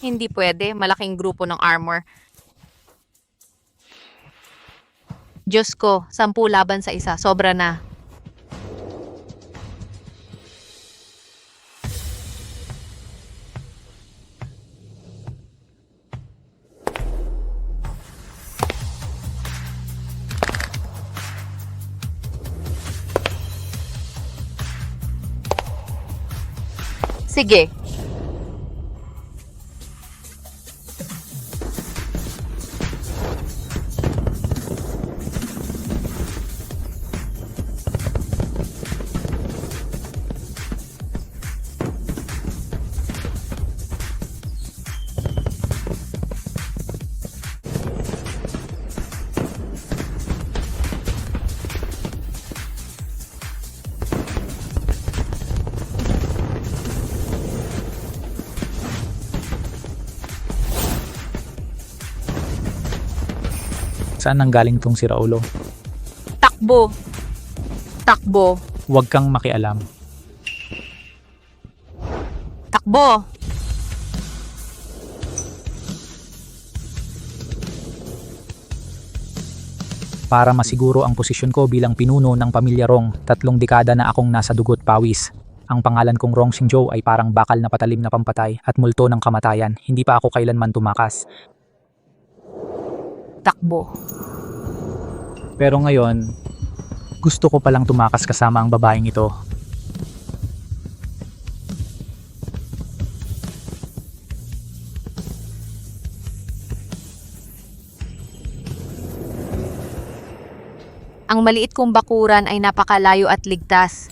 Hindi pwede, malaking grupo ng armor. Diyos ko, 10 laban sa isa, sobra na. Sige. Saan nanggaling tong si Raulo? Takbo. Takbo. Huwag kang makialam. Takbo. Para masiguro ang posisyon ko bilang pinuno ng pamilya Rong, 3 dekada na akong nasa dugot pawis. Ang pangalan kong Rong Xingzhou ay parang bakal na patalim na pampatay at multo ng kamatayan. Hindi pa ako kailanman tumakas. Takbo. Pero ngayon, gusto ko palang tumakas kasama ang babaeng ito. Ang maliit kong bakuran ay napakalayo at ligtas.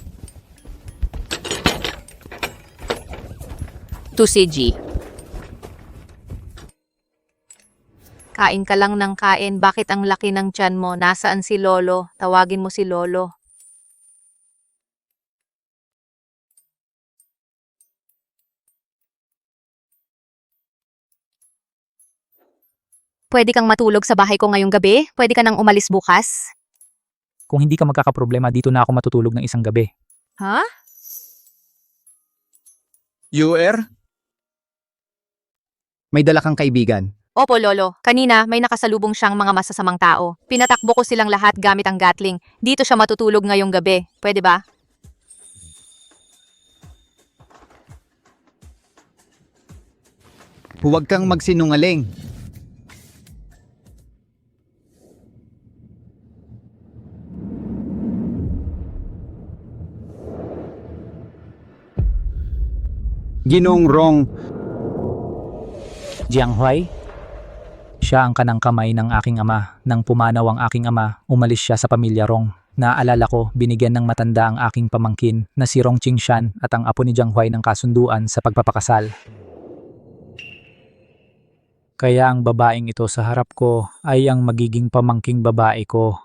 To CG. Kain ka lang ng kain. Bakit ang laki ng tiyan mo? Nasaan si Lolo? Tawagin mo si Lolo. Pwede kang matulog sa bahay ko ngayong gabi? Pwede ka nang umalis bukas? Kung hindi ka magkakaproblema, dito na ako matutulog ng isang gabi. Ha? UR? May dala kang kaibigan. Opo, Lolo. Kanina, may nakasalubong siyang mga masasamang tao. Pinatakbo ko silang lahat gamit ang Gatling. Dito siya matutulog ngayong gabi. Pwede ba? Huwag kang magsinungaling. Ginong Rong, Jiang Huai? Siya ang kanang kamay ng aking ama. Nang pumanaw ang aking ama, umalis siya sa pamilya Rong. Naalala ko, binigyan ng matanda ang aking pamangkin na si Rong Qingshan at ang apo ni Jiang Huai ng kasunduan sa pagpapakasal. Kaya ang babaeng ito sa harap ko ay ang magiging pamangking babae ko.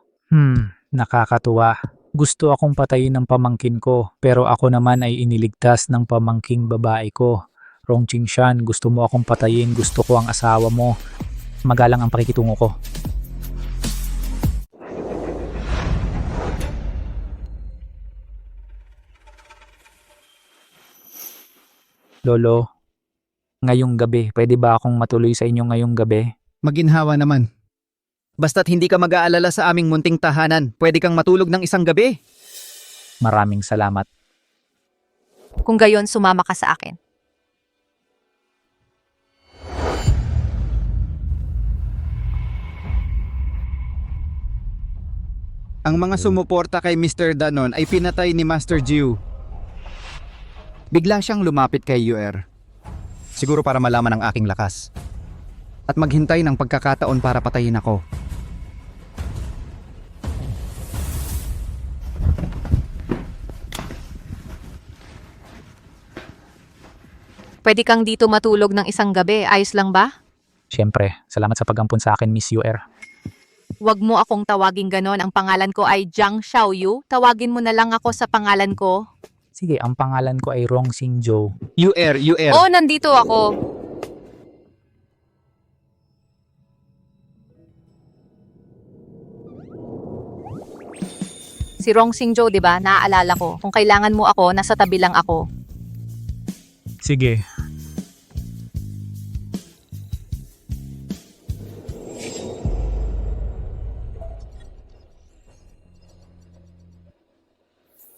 Nakakatuwa. Gusto akong patayin ng pamangkin ko, pero ako naman ay iniligtas ng pamangking babae ko. Rong Qingshan, gusto mo akong patayin, gusto ko ang asawa mo. Magalang ang pakikitungo ko. Lolo, ngayong gabi, pwede ba akong matuloy sa inyo ngayong gabi? maginhawa naman. Basta't hindi ka mag-aalala sa aming munting tahanan, pwede kang matulog ng isang gabi. Maraming salamat. Kung gayon, sumama ka sa akin. Ang mga sumuporta kay Mr. Danon ay pinatay ni Master Jiu. Bigla siyang lumapit kay UR. Siguro para malaman ang aking lakas. At maghintay ng pagkakataon para patayin ako. Pwede kang dito matulog ng isang gabi. Ayos lang ba? Siyempre, salamat sa pag-ampun sa akin, Miss UR. Huwag mo akong tawagin ganon. Ang pangalan ko ay Jiang Xiaoyu. Tawagin mo na lang ako sa pangalan ko. Sige, ang pangalan ko ay Rong Xingzhou. UR. Oh, nandito ako. Si Rong Xingzhou, di ba? Naaalala ko. Kung kailangan mo ako, nasa tabi lang ako. Sige.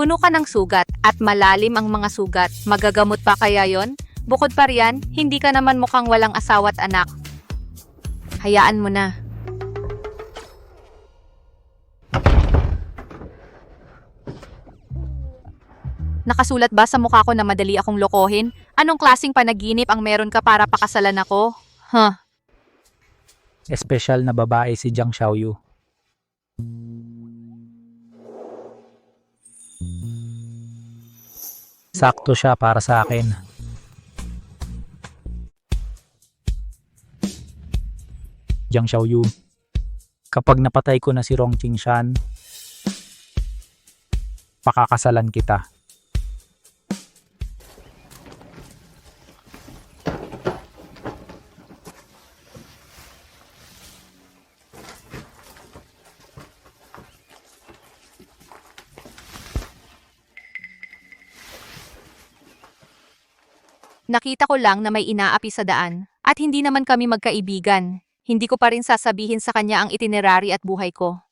Puno ka ng sugat at malalim ang mga sugat. Magagamot pa kaya yon? Bukod pa riyan, hindi ka naman mukhang walang asawa't anak. Hayaan mo na. Nakasulat ba sa mukha ko na madali akong lokohin? Anong klaseng panaginip ang meron ka para pakasalan ako? Huh. Espesyal na babae si Jiang Xiaoyu. Sakto siya para sa akin. Jiang Xiaoyu. Kapag napatay ko na si Rong Qingshan, pakakasalan kita. Nakita ko lang na may inaapi sa daan at hindi naman kami magkaibigan. Hindi ko pa rin sasabihin sa kanya ang itinerary at buhay ko.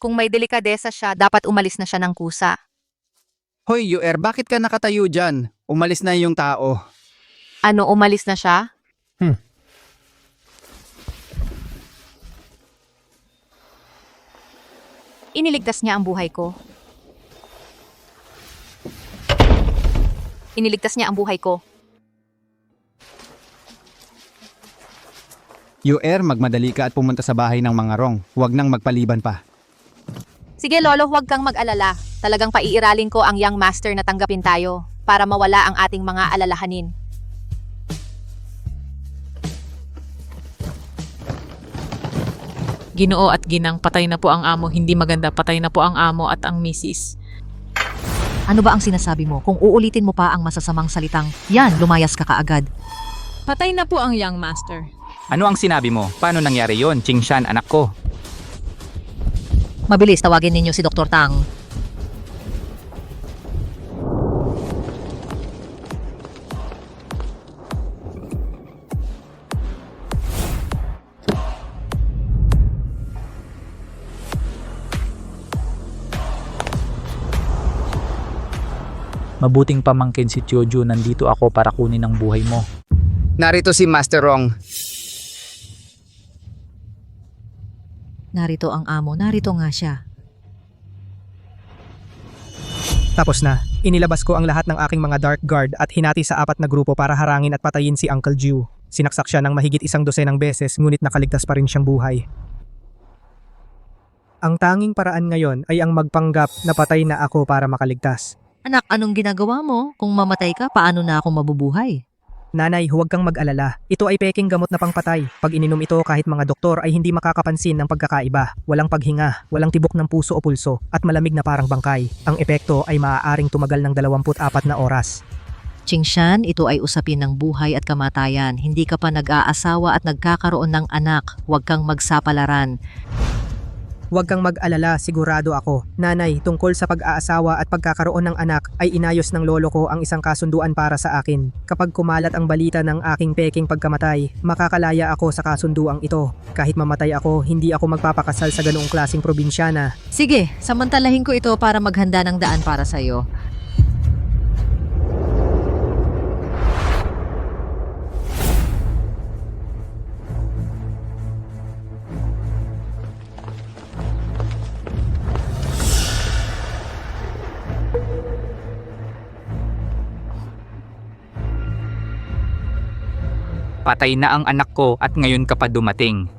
Kung may delikadesa siya, dapat umalis na siya ng kusa. Hoy, UR, bakit ka nakatayo dyan? Umalis na yung tao. Ano, umalis na siya? Iniligtas niya ang buhay ko. Iniligtas niya ang buhay ko. UR, magmadali ka at pumunta sa bahay ng mga Rong. Huwag nang magpaliban pa. Sige lolo, huwag kang mag-alala. Talagang paiiralin ko ang young master na tanggapin tayo para mawala ang ating mga alalahanin. Ginoo at ginang, patay na po ang amo, hindi maganda, patay na po ang amo at ang misis. Ano ba ang sinasabi mo? Kung uulitin mo pa ang masasamang salitang, yan, lumayas ka kaagad. Patay na po ang young master. Ano ang sinabi mo? Paano nangyari yon, Qingshan, anak ko? Mabilis, tawagin ninyo si Dr. Tang. Mabuting pamangkin si Tioju, nandito ako para kunin ang buhay mo. Narito si Master Rong. Narito ang amo, narito nga siya. Tapos na, inilabas ko ang lahat ng aking mga Dark Guard at hinati sa 4 na grupo para harangin at patayin si Uncle Jiu. Sinaksak siya ng mahigit 1 dosenang beses ngunit nakaligtas pa rin siyang buhay. Ang tanging paraan ngayon ay ang magpanggap na patay na ako para makaligtas. Anak, anong ginagawa mo? Kung mamatay ka, paano na ako mabubuhay? Nanay, huwag kang mag-alala. Ito ay peking gamot na pangpatay. Pag ininom ito kahit mga doktor ay hindi makakapansin ng pagkakaiba. Walang paghinga, walang tibok ng puso o pulso, at malamig na parang bangkay. Ang epekto ay maaaring tumagal ng 24 na oras. Qingshan, ito ay usapin ng buhay at kamatayan. Hindi ka pa nag-aasawa at nagkakaroon ng anak. Huwag kang magsapalaran. Huwag kang mag-alala, sigurado ako. Nanay, tungkol sa pag-aasawa at pagkakaroon ng anak ay inayos ng lolo ko ang isang kasunduan para sa akin. Kapag kumalat ang balita ng aking peking pagkamatay, makakalaya ako sa kasunduang ito. Kahit mamatay ako, hindi ako magpapakasal sa ganoong klaseng probinsyana. Sige, samantalahin ko ito para maghanda ng daan para sa'yo. Patay na ang anak ko at ngayon ka pa dumating.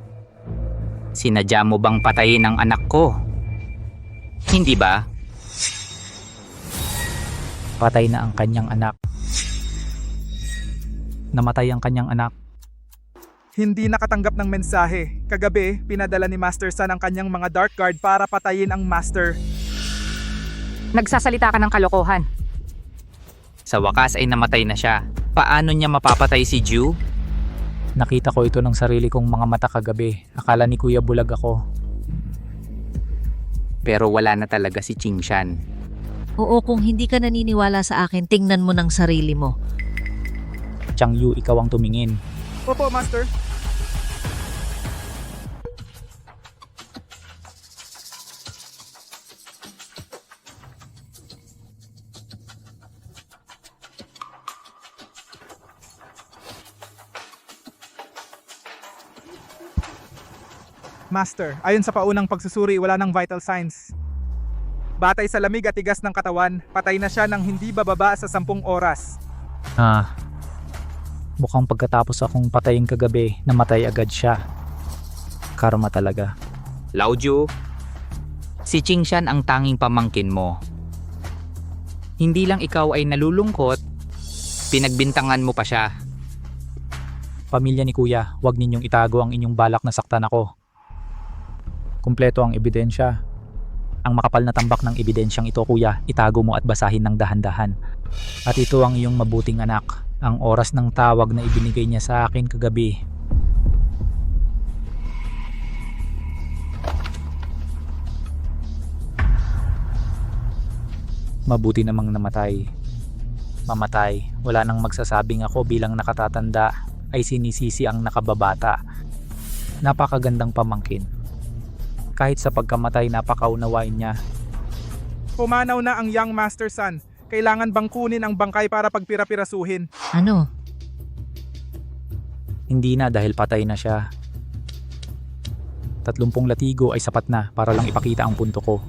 Sinadya mo bang patayin ang anak ko? Hindi ba? Patay na ang kanyang anak. Namatay ang kanyang anak. Hindi nakatanggap ng mensahe. Kagabi, pinadala ni Master Sun ang kanyang mga Dark Guard para patayin ang Master. Nagsasalita ka ng kalokohan. Sa wakas ay namatay na siya. Paano niya mapapatay si Jiu? Nakita ko ito ng sarili kong mga mata kagabi. Akala ni Kuya bulag ako. Pero wala na talaga si Qingshan. Oo, kung hindi ka naniniwala sa akin, tingnan mo ng sarili mo. Chang Yu, ikaw ang tumingin. Opo, Master. Master, ayon sa paunang pagsusuri, wala ng vital signs. Batay sa lamig at tigas ng katawan, patay na siya ng hindi bababa sa 10 oras. Mukhang pagkatapos akong patayin kagabi, namatay agad siya. Karma talaga. Laoju, si Qingshan ang tanging pamangkin mo. Hindi lang ikaw ay nalulungkot, pinagbintangan mo pa siya. Pamilya ni Kuya, huwag ninyong itago ang inyong balak na saktan ako. Kumpleto ang ebidensya. Ang makapal na tambak ng ebidensyang ito, Kuya, itago mo at basahin ng dahan-dahan. At ito ang iyong mabuting anak, ang oras ng tawag na ibinigay niya sa akin kagabi. Mabuti namang namatay. Mamatay, wala nang magsasabing ako bilang nakatatanda ay sinisisi ang nakababata. Napakagandang pamangkin. Kahit sa pagkamatay, napakaunawain niya. Pumanaw na ang young Master Son. Kailangan bang kunin ang bangkay para pagpira-pirasuhin? Ano? Hindi na dahil patay na siya. 30 latigo ay sapat na para lang ipakita ang punto ko.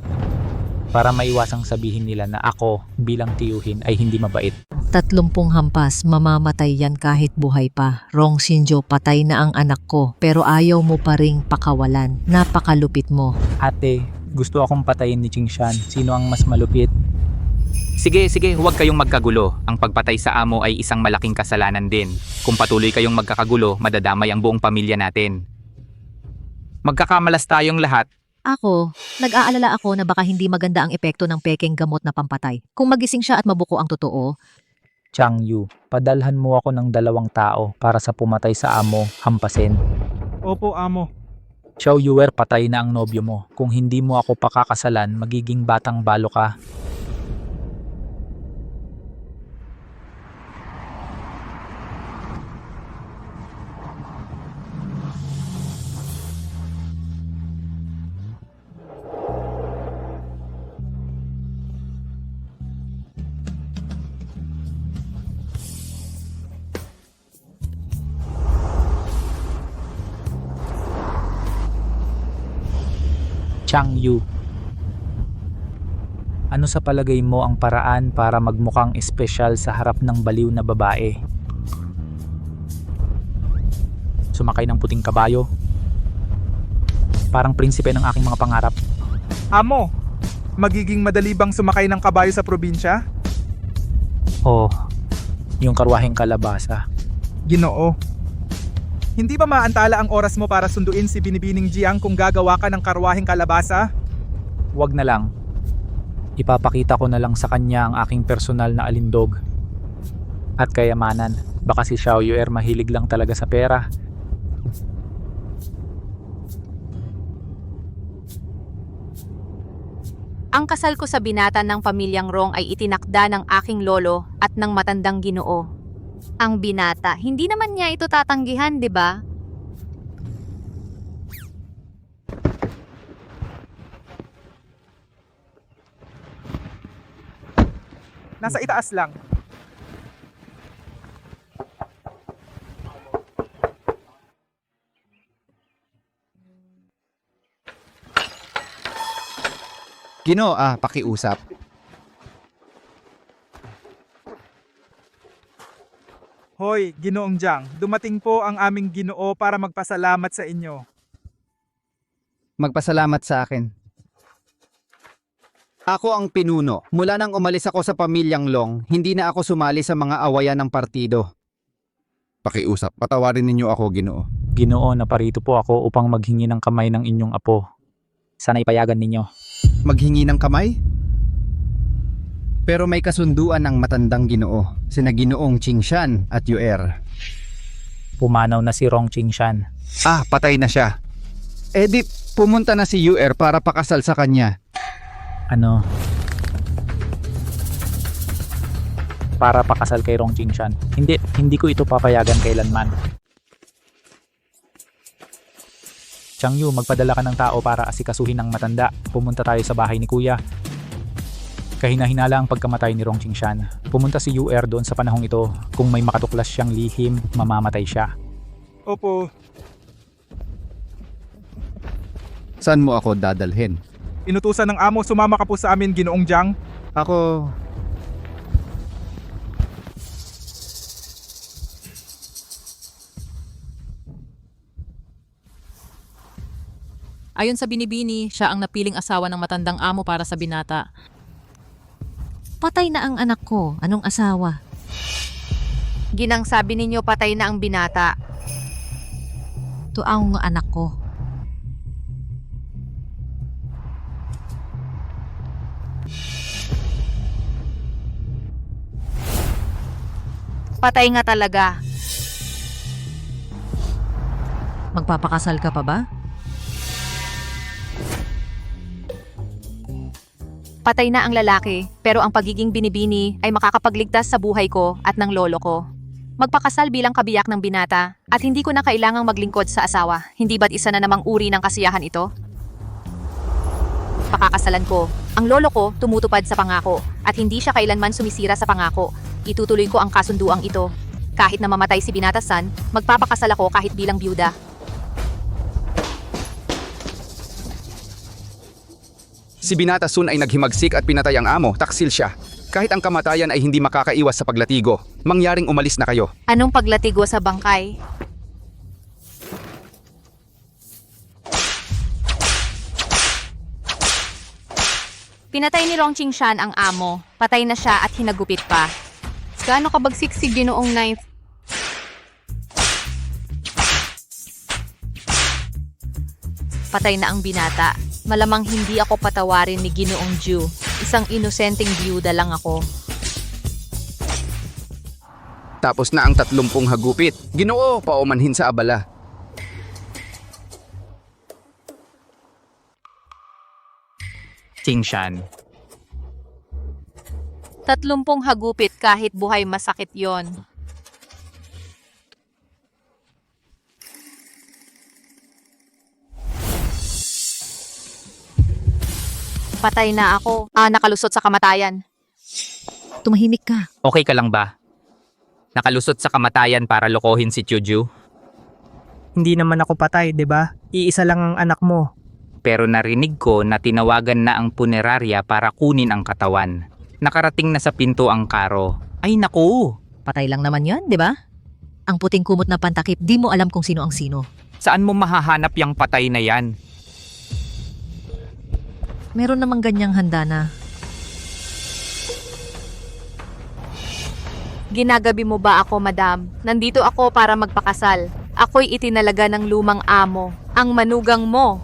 Para maiwasang sabihin nila na ako bilang tiyuhin ay hindi mabait. 30 hampas, mamamatay yan kahit buhay pa. Rong Shinjo, patay na ang anak ko, pero ayaw mo pa ring pakawalan. Napakalupit mo. Ate, gusto akong patayin ni Qingshan. Sino ang mas malupit? Sige, huwag kayong magkagulo. Ang pagpatay sa amo ay isang malaking kasalanan din. Kung patuloy kayong magkakagulo, madadamay ang buong pamilya natin. Magkakamalas tayong lahat. Ako, nag-aalala ako na baka hindi maganda ang epekto ng pekeng gamot na pampatay. Kung magising siya at mabuko ang totoo, Chang Yu, padalhan mo ako ng 2 tao para sa pumatay sa amo, hampasin. Opo, amo. Xiao Yuer, patay na ang nobyo mo. Kung hindi mo ako pakakasalan, magiging batang balo ka. Chang Yu, ano sa palagay mo ang paraan para magmukhang espesyal sa harap ng baliw na babae? Sumakay ng puting kabayo? Parang prinsipe ng aking mga pangarap. Amo, magiging madali bang sumakay ng kabayo sa probinsya? Oh, yung karwaheng kalabasa. Ginoo. Hindi ba maantala ang oras mo para sunduin si Binibining Jiang kung gagawa ka ng karwaheng kalabasa? Wag na lang. Ipapakita ko na lang sa kanya ang aking personal na alindog at kayamanan. Baka si Xiao Yuer mahilig lang talaga sa pera. Ang kasal ko sa binata ng pamilyang Rong ay itinakda ng aking lolo at ng matandang Ginoo. Ang binata, hindi naman niya ito tatanggihan, di ba? Nasa itaas lang. Ginoo, pakiusap. Hoy, Ginoong Jiang, dumating po ang aming Ginoo para magpasalamat sa inyo. Magpasalamat sa akin. Ako ang pinuno. Mula nang umalis ako sa pamilyang Long, hindi na ako sumali sa mga awayan ng partido. Pakiusap, patawarin ninyo ako, Ginoo. Ginoo, naparito po ako upang maghingi ng kamay ng inyong apo. Sana ipayagan ninyo. Maghingi ng kamay? Pero may kasunduan ng matandang Ginoo, sina Ginoong Qingshan at Yuer. Pumanaw na si Rong Qingshan. Patay na siya. Di, pumunta na si Yuer para pakasal sa kanya. Ano? Para pakasal kay Rong Qingshan. Hindi ko ito papayagan kailanman. Chang Yu, magpadala ka ng tao para asikasuhin ng matanda. Pumunta tayo sa bahay ni Kuya. Kahina-hinala ang pagkamatay ni Rong Qingshan. Pumunta si Yuer doon sa panahong ito. Kung may makatuklas siyang lihim, mamamatay siya. Opo. Saan mo ako dadalhin? Inutusan ng amo, sumama ka po sa amin, Ginoong Jiang. Ako... Ayon sa binibini, siya ang napiling asawa ng matandang amo para sa binata. Patay na ang anak ko. Anong asawa? Ginang sabi ninyo patay na ang binata. To ang anak ko. Patay nga talaga. Magpapakasal ka pa ba? Patay na ang lalaki, pero ang pagiging binibini ay makakapagligtas sa buhay ko at ng lolo ko. Magpakasal bilang kabiyak ng binata at hindi ko na kailangang maglingkod sa asawa. Hindi ba't isa na namang uri ng kasiyahan ito? Pakakasalan ko. Ang lolo ko tumutupad sa pangako at hindi siya kailanman sumisira sa pangako. Itutuloy ko ang kasunduang ito. Kahit na mamatay si Binata-san, magpapakasal ako kahit bilang byuda. Si Binata Sun ay naghimagsik at pinatay ang amo, taksil siya. Kahit ang kamatayan ay hindi makakaiwas sa paglatigo, mangyaring umalis na kayo. Anong paglatigo sa bangkay? Pinatay ni Rong Qingshan ang amo. Patay na siya at hinagupit pa. Gaano kabagsik si Ginoong Knife? Patay na ang binata. Malamang hindi ako patawarin ni Ginoong Ju. Isang inosenteng byuda lang ako. Tapos na ang 30 hagupit. Ginoo, paumanhin sa abala. Qingshan. 30 hagupit kahit buhay masakit yon. Patay na ako. Nakalusot sa kamatayan. Tumahimik ka. Okay ka lang ba? Nakalusot sa kamatayan para lokohin si Chuju? Hindi naman ako patay, 'di ba? Iisa lang ang anak mo. Pero narinig ko na tinawagan na ang punerarya para kunin ang katawan. Nakarating na sa pinto ang karo. Ay naku! Patay lang naman yan, di ba? Ang puting kumot na pantakip, di mo alam kung sino ang sino. Saan mo mahahanap yung patay na yan? Meron namang ganyang handa na. Ginagabi mo ba ako, madam? Nandito ako para magpakasal. Ako'y itinalaga ng lumang amo. Ang manugang mo.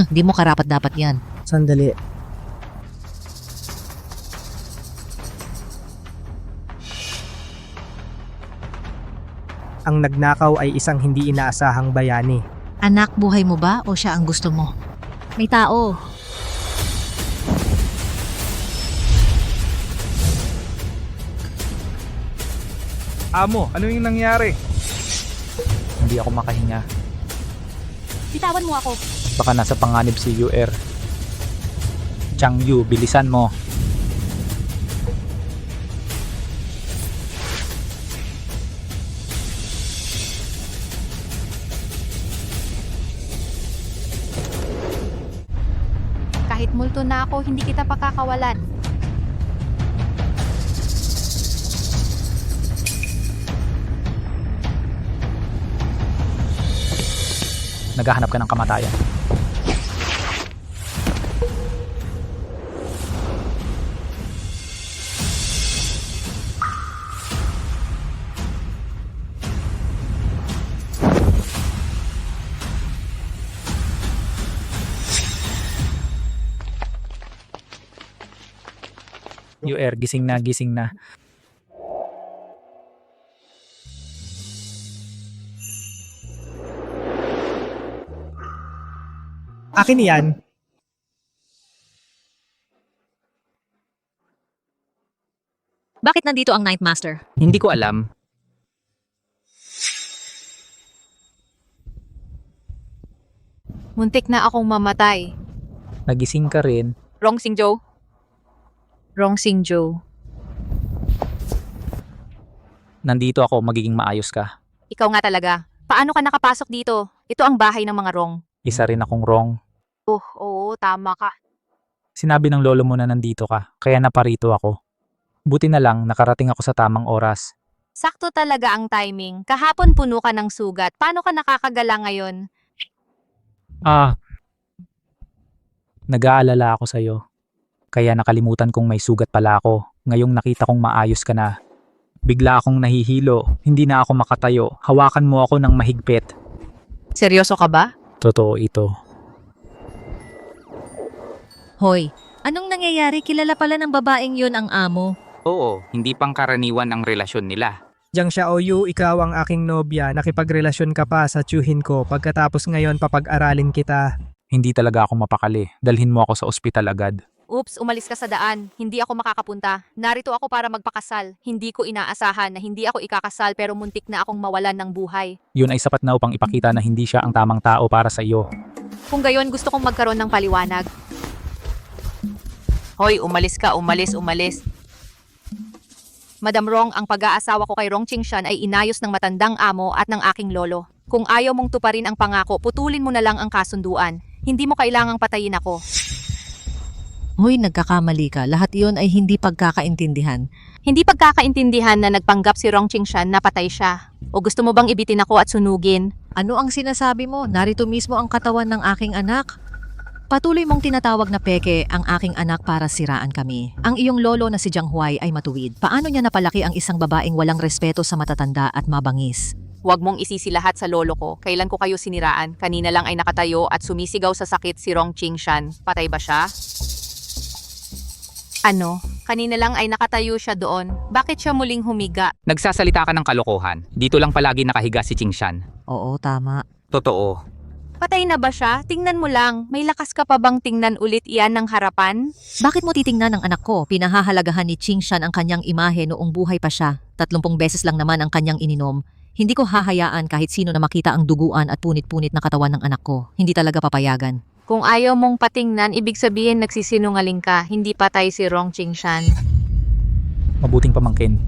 Di mo karapat-dapat yan. Sandali. Ang nagnakaw ay isang hindi inaasahang bayani. Anak, buhay mo ba o siya ang gusto mo? May tao. Amo, ano yung nangyari? Hindi ako makahinga. Bitawan mo ako. Baka nasa panganib si UR. Chang Yu, bilisan mo. Kahit multo na ako, hindi kita pakakawalan. Naghahanap ka ng kamatayan. UR, gising na, gising na. Akin yan. Bakit nandito ang Ninth Master? Hindi ko alam. Muntik na akong mamatay. Nagising ka rin. Rong Xingzhou. Rong Xingzhou. Nandito ako, magiging maayos ka. Ikaw nga talaga. Paano ka nakapasok dito? Ito ang bahay ng mga Rong. Isa rin akong wrong. Oo, tama ka. Sinabi ng lolo mo na nandito ka, kaya naparito ako. Buti na lang nakarating ako sa tamang oras. Sakto talaga ang timing. Kahapon puno ka ng sugat. Paano ka nakakagala ngayon? Nag-aalala ako sa'yo. Kaya nakalimutan kong may sugat pala ako. Ngayong nakita kong maayos ka na. Bigla akong nahihilo, hindi na ako makatayo. Hawakan mo ako ng mahigpit. Seryoso ka ba? Totoo ito. Hoy, anong nangyayari? Kilala pala ng babaeng yun ang amo. Oo, hindi pangkaraniwan ang relasyon nila. Jiang Xiaoyu, ikaw ang aking nobya. Nakipagrelasyon ka pa sa tiyuhin ko. Pagkatapos ngayon papag-aralin kita. Hindi talaga ako mapakali. Dalhin mo ako sa ospital agad. Oops, umalis ka sa daan. Hindi ako makakapunta. Narito ako para magpakasal. Hindi ko inaasahan na hindi ako ikakasal pero muntik na akong mawalan ng buhay. Yun ay sapat na upang ipakita na hindi siya ang tamang tao para sa iyo. Kung gayon, gusto kong magkaroon ng paliwanag. Hoy, umalis ka, umalis. Madam Rong, ang pag-aasawa ko kay Rong Qingshan ay inayos ng matandang amo at ng aking lolo. Kung ayaw mong tuparin ang pangako, putulin mo na lang ang kasunduan. Hindi mo kailangang patayin ako. Hoy, nagkakamali ka. Lahat yun ay hindi pagkakaintindihan. Hindi pagkakaintindihan na nagpanggap si Rong Qingshan na patay siya. O gusto mo bang ibitin ako at sunugin? Ano ang sinasabi mo? Narito mismo ang katawan ng aking anak. Patuloy mong tinatawag na peke ang aking anak para siraan kami. Ang iyong lolo na si Jiang Huai ay matuwid. Paano niya napalaki ang isang babaeng walang respeto sa matatanda at mabangis? Huwag mong isisi lahat sa lolo ko. Kailan ko kayo siniraan? Kanina lang ay nakatayo at sumisigaw sa sakit si Rong Qingshan. Patay ba siya? Ano? Kanina lang ay nakatayo siya doon. Bakit siya muling humiga? Nagsasalita ka ng kalokohan. Dito lang palagi nakahiga si Qingshan. Oo, tama. Totoo. Patay na ba siya? Tingnan mo lang. May lakas ka pa bang tingnan ulit iyan ng harapan? Bakit mo titingnan ang anak ko? Pinahahalagahan ni Qingshan ang kanyang imahe noong buhay pa siya. 30 beses lang naman ang kanyang ininom. Hindi ko hahayaan kahit sino na makita ang duguan at punit-punit na katawan ng anak ko. Hindi talaga papayagan. Kung ayaw mong patingnan, ibig sabihin nagsisinungaling ka. Hindi patay si Rong Qingshan. Mabuting pamangkin.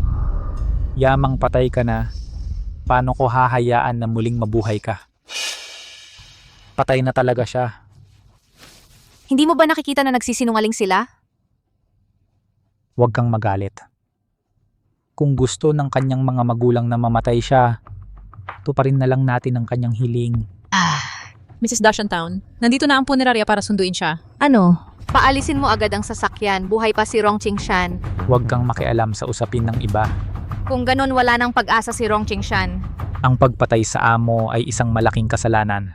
Yamang patay ka na. Paano ko hahayaan na muling mabuhay ka? Patay na talaga siya. Hindi mo ba nakikita na nagsisinungaling sila? Huwag kang magalit. Kung gusto ng kanyang mga magulang na mamatay siya, tuparin na lang natin ang kanyang hiling. Mrs. Dashantown, nandito na ang punerarya para sunduin siya. Ano? Paalisin mo agad ang sasakyan. Buhay pa si Rong Qingshan. Huwag kang makialam sa usapin ng iba. Kung ganun, wala nang pag-asa si Rong Qingshan. Ang pagpatay sa amo ay isang malaking kasalanan.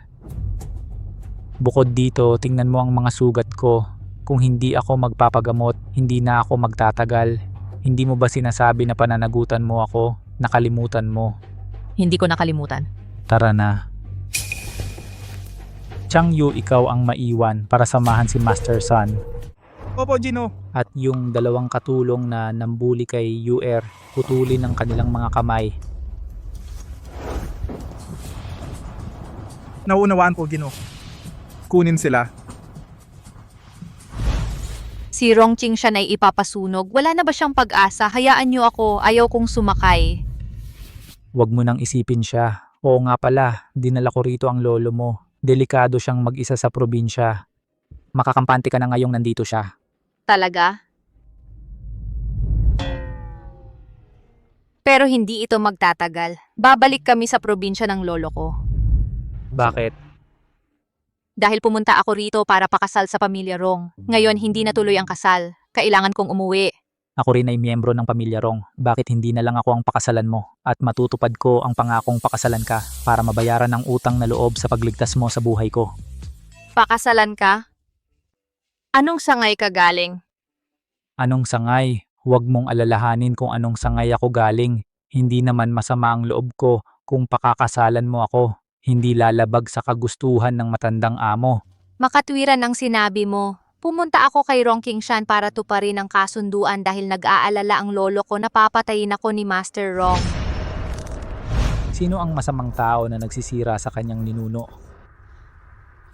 Bukod dito, tingnan mo ang mga sugat ko. Kung hindi ako magpapagamot, hindi na ako magtatagal. Hindi mo ba sinasabi na pananagutan mo ako? Nakalimutan mo. Hindi ko nakalimutan. Tara na. Chang Yu, ikaw ang maiwan para samahan si Master Sun. Opo, Gino. At yung dalawang katulong na nambuli kay UR, putulin ang kanilang mga kamay. Nauunawaan po, Gino. Kunin sila. Si Rong Qingshan ay ipapasunog. Wala na ba siyang pag-asa? Hayaan niyo ako. Ayaw kong sumakay. Huwag mo nang isipin siya. Oo nga pala, dinala ko rito ang lolo mo. Delikado siyang mag-isa sa probinsya. Makakampante ka na ngayong nandito siya. Talaga? Pero hindi ito magtatagal. Babalik kami sa probinsya ng lolo ko. Bakit? Dahil pumunta ako rito para pakasal sa pamilya Rong. Ngayon hindi natuloy ang kasal. Kailangan kong umuwi. Ako rin ay miyembro ng pamilya Rong. Bakit hindi na lang ako ang pakasalan mo at matutupad ko ang pangakong pakasalan ka para mabayaran ang utang na loob sa pagligtas mo sa buhay ko? Pakasalan ka? Anong sangay ka galing? Anong sangay? Huwag mong alalahanin kung anong sangay ako galing. Hindi naman masama ang loob ko kung pakakasalan mo ako. Hindi lalabag sa kagustuhan ng matandang amo. Makatwiran ang sinabi mo. Pumunta ako kay Rong Qingshan para tuparin ang kasunduan dahil nag-aalala ang lolo ko na papatayin ako ni Master Rong. Sino ang masamang tao na nagsisira sa kanyang ninuno?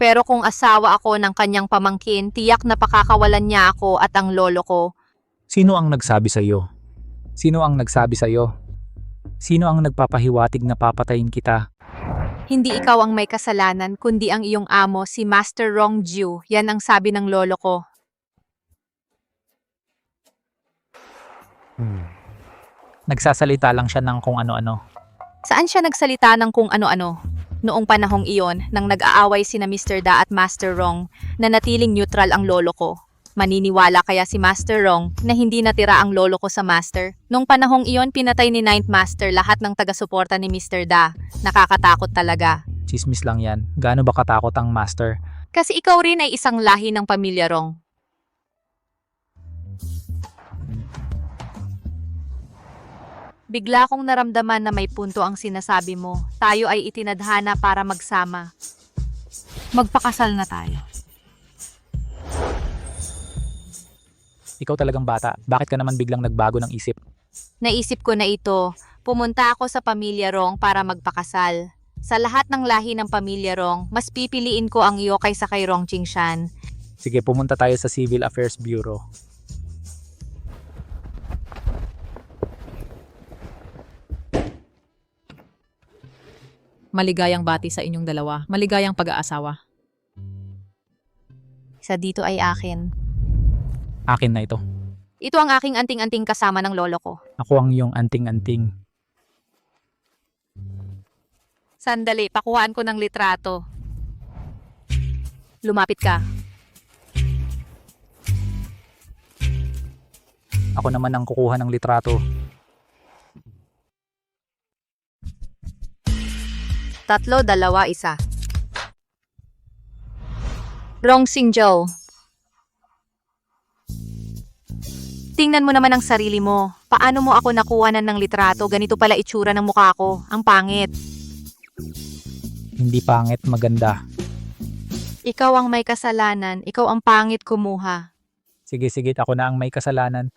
Pero kung asawa ako ng kanyang pamangkin, tiyak na pakakawalan niya ako at ang lolo ko. Sino ang nagsabi sa iyo? Sino ang nagsabi sa iyo? Sino ang nagpapahiwatig na papatayin kita? Hindi ikaw ang may kasalanan, kundi ang iyong amo, si Master Rongjiu. Yan ang sabi ng lolo ko. Nagsasalita lang siya ng kung ano-ano. Saan siya nagsalita ng kung ano-ano? Noong panahong iyon, nang nag-aaway sina Mr. Da at Master Rong, nanatiling neutral ang lolo ko. Maniniwala kaya si Master Rong na hindi natira ang lolo ko sa Master? Noong panahong iyon, pinatay ni Ninth Master lahat ng taga-suporta ni Mr. Da. Nakakatakot talaga. Chismis lang yan. Gaano ba katakot ang master? Kasi ikaw rin ay isang lahi ng pamilya Rong. Bigla kong naramdaman na may punto ang sinasabi mo. Tayo ay itinadhana para magsama. Magpakasal na tayo. Ikaw talagang bata. Bakit ka naman biglang nagbago ng isip? Naisip ko na ito. Pumunta ako sa pamilya Rong para magpakasal. Sa lahat ng lahi ng pamilya Rong, mas pipiliin ko ang iyo kaysa kay Rong Qingshan. Sige, pumunta tayo sa Civil Affairs Bureau. Maligayang bati sa inyong dalawa. Maligayang pag-aasawa. Sa dito ay akin. Akin na ito. Ito ang aking anting-anting kasama ng lolo ko. Ako ang iyong anting-anting. Sandali, pakuhaan ko ng litrato. Lumapit ka. Ako naman ang kukuha ng litrato. 3, 2, 1. Rong Xingzhou. Tingnan mo naman ang sarili mo. Paano mo ako nakuhanan ng litrato? Ganito pala itsura ng mukha ko. Ang pangit. Hindi pangit, maganda. Ikaw ang may kasalanan. Ikaw ang pangit kumuha. Sige, ako na ang may kasalanan.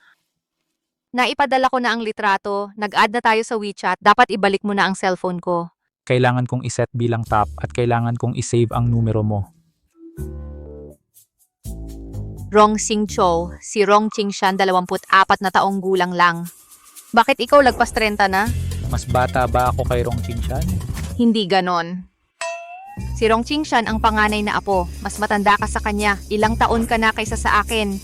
Naipadala ko na ang litrato. Nag-add na tayo sa WeChat. Dapat ibalik mo na ang cellphone ko. Kailangan kong iset bilang top at kailangan kong isave ang numero mo. Rong Xingzhou, si Rong Qingshan, 24 na taong gulang lang. Bakit ikaw lagpas 30 na? Mas bata ba ako kay Rong Qingshan? Hindi ganon. Si Rong Qingshan ang panganay na apo. Mas matanda ka sa kanya. Ilang taon ka na kaysa sa akin.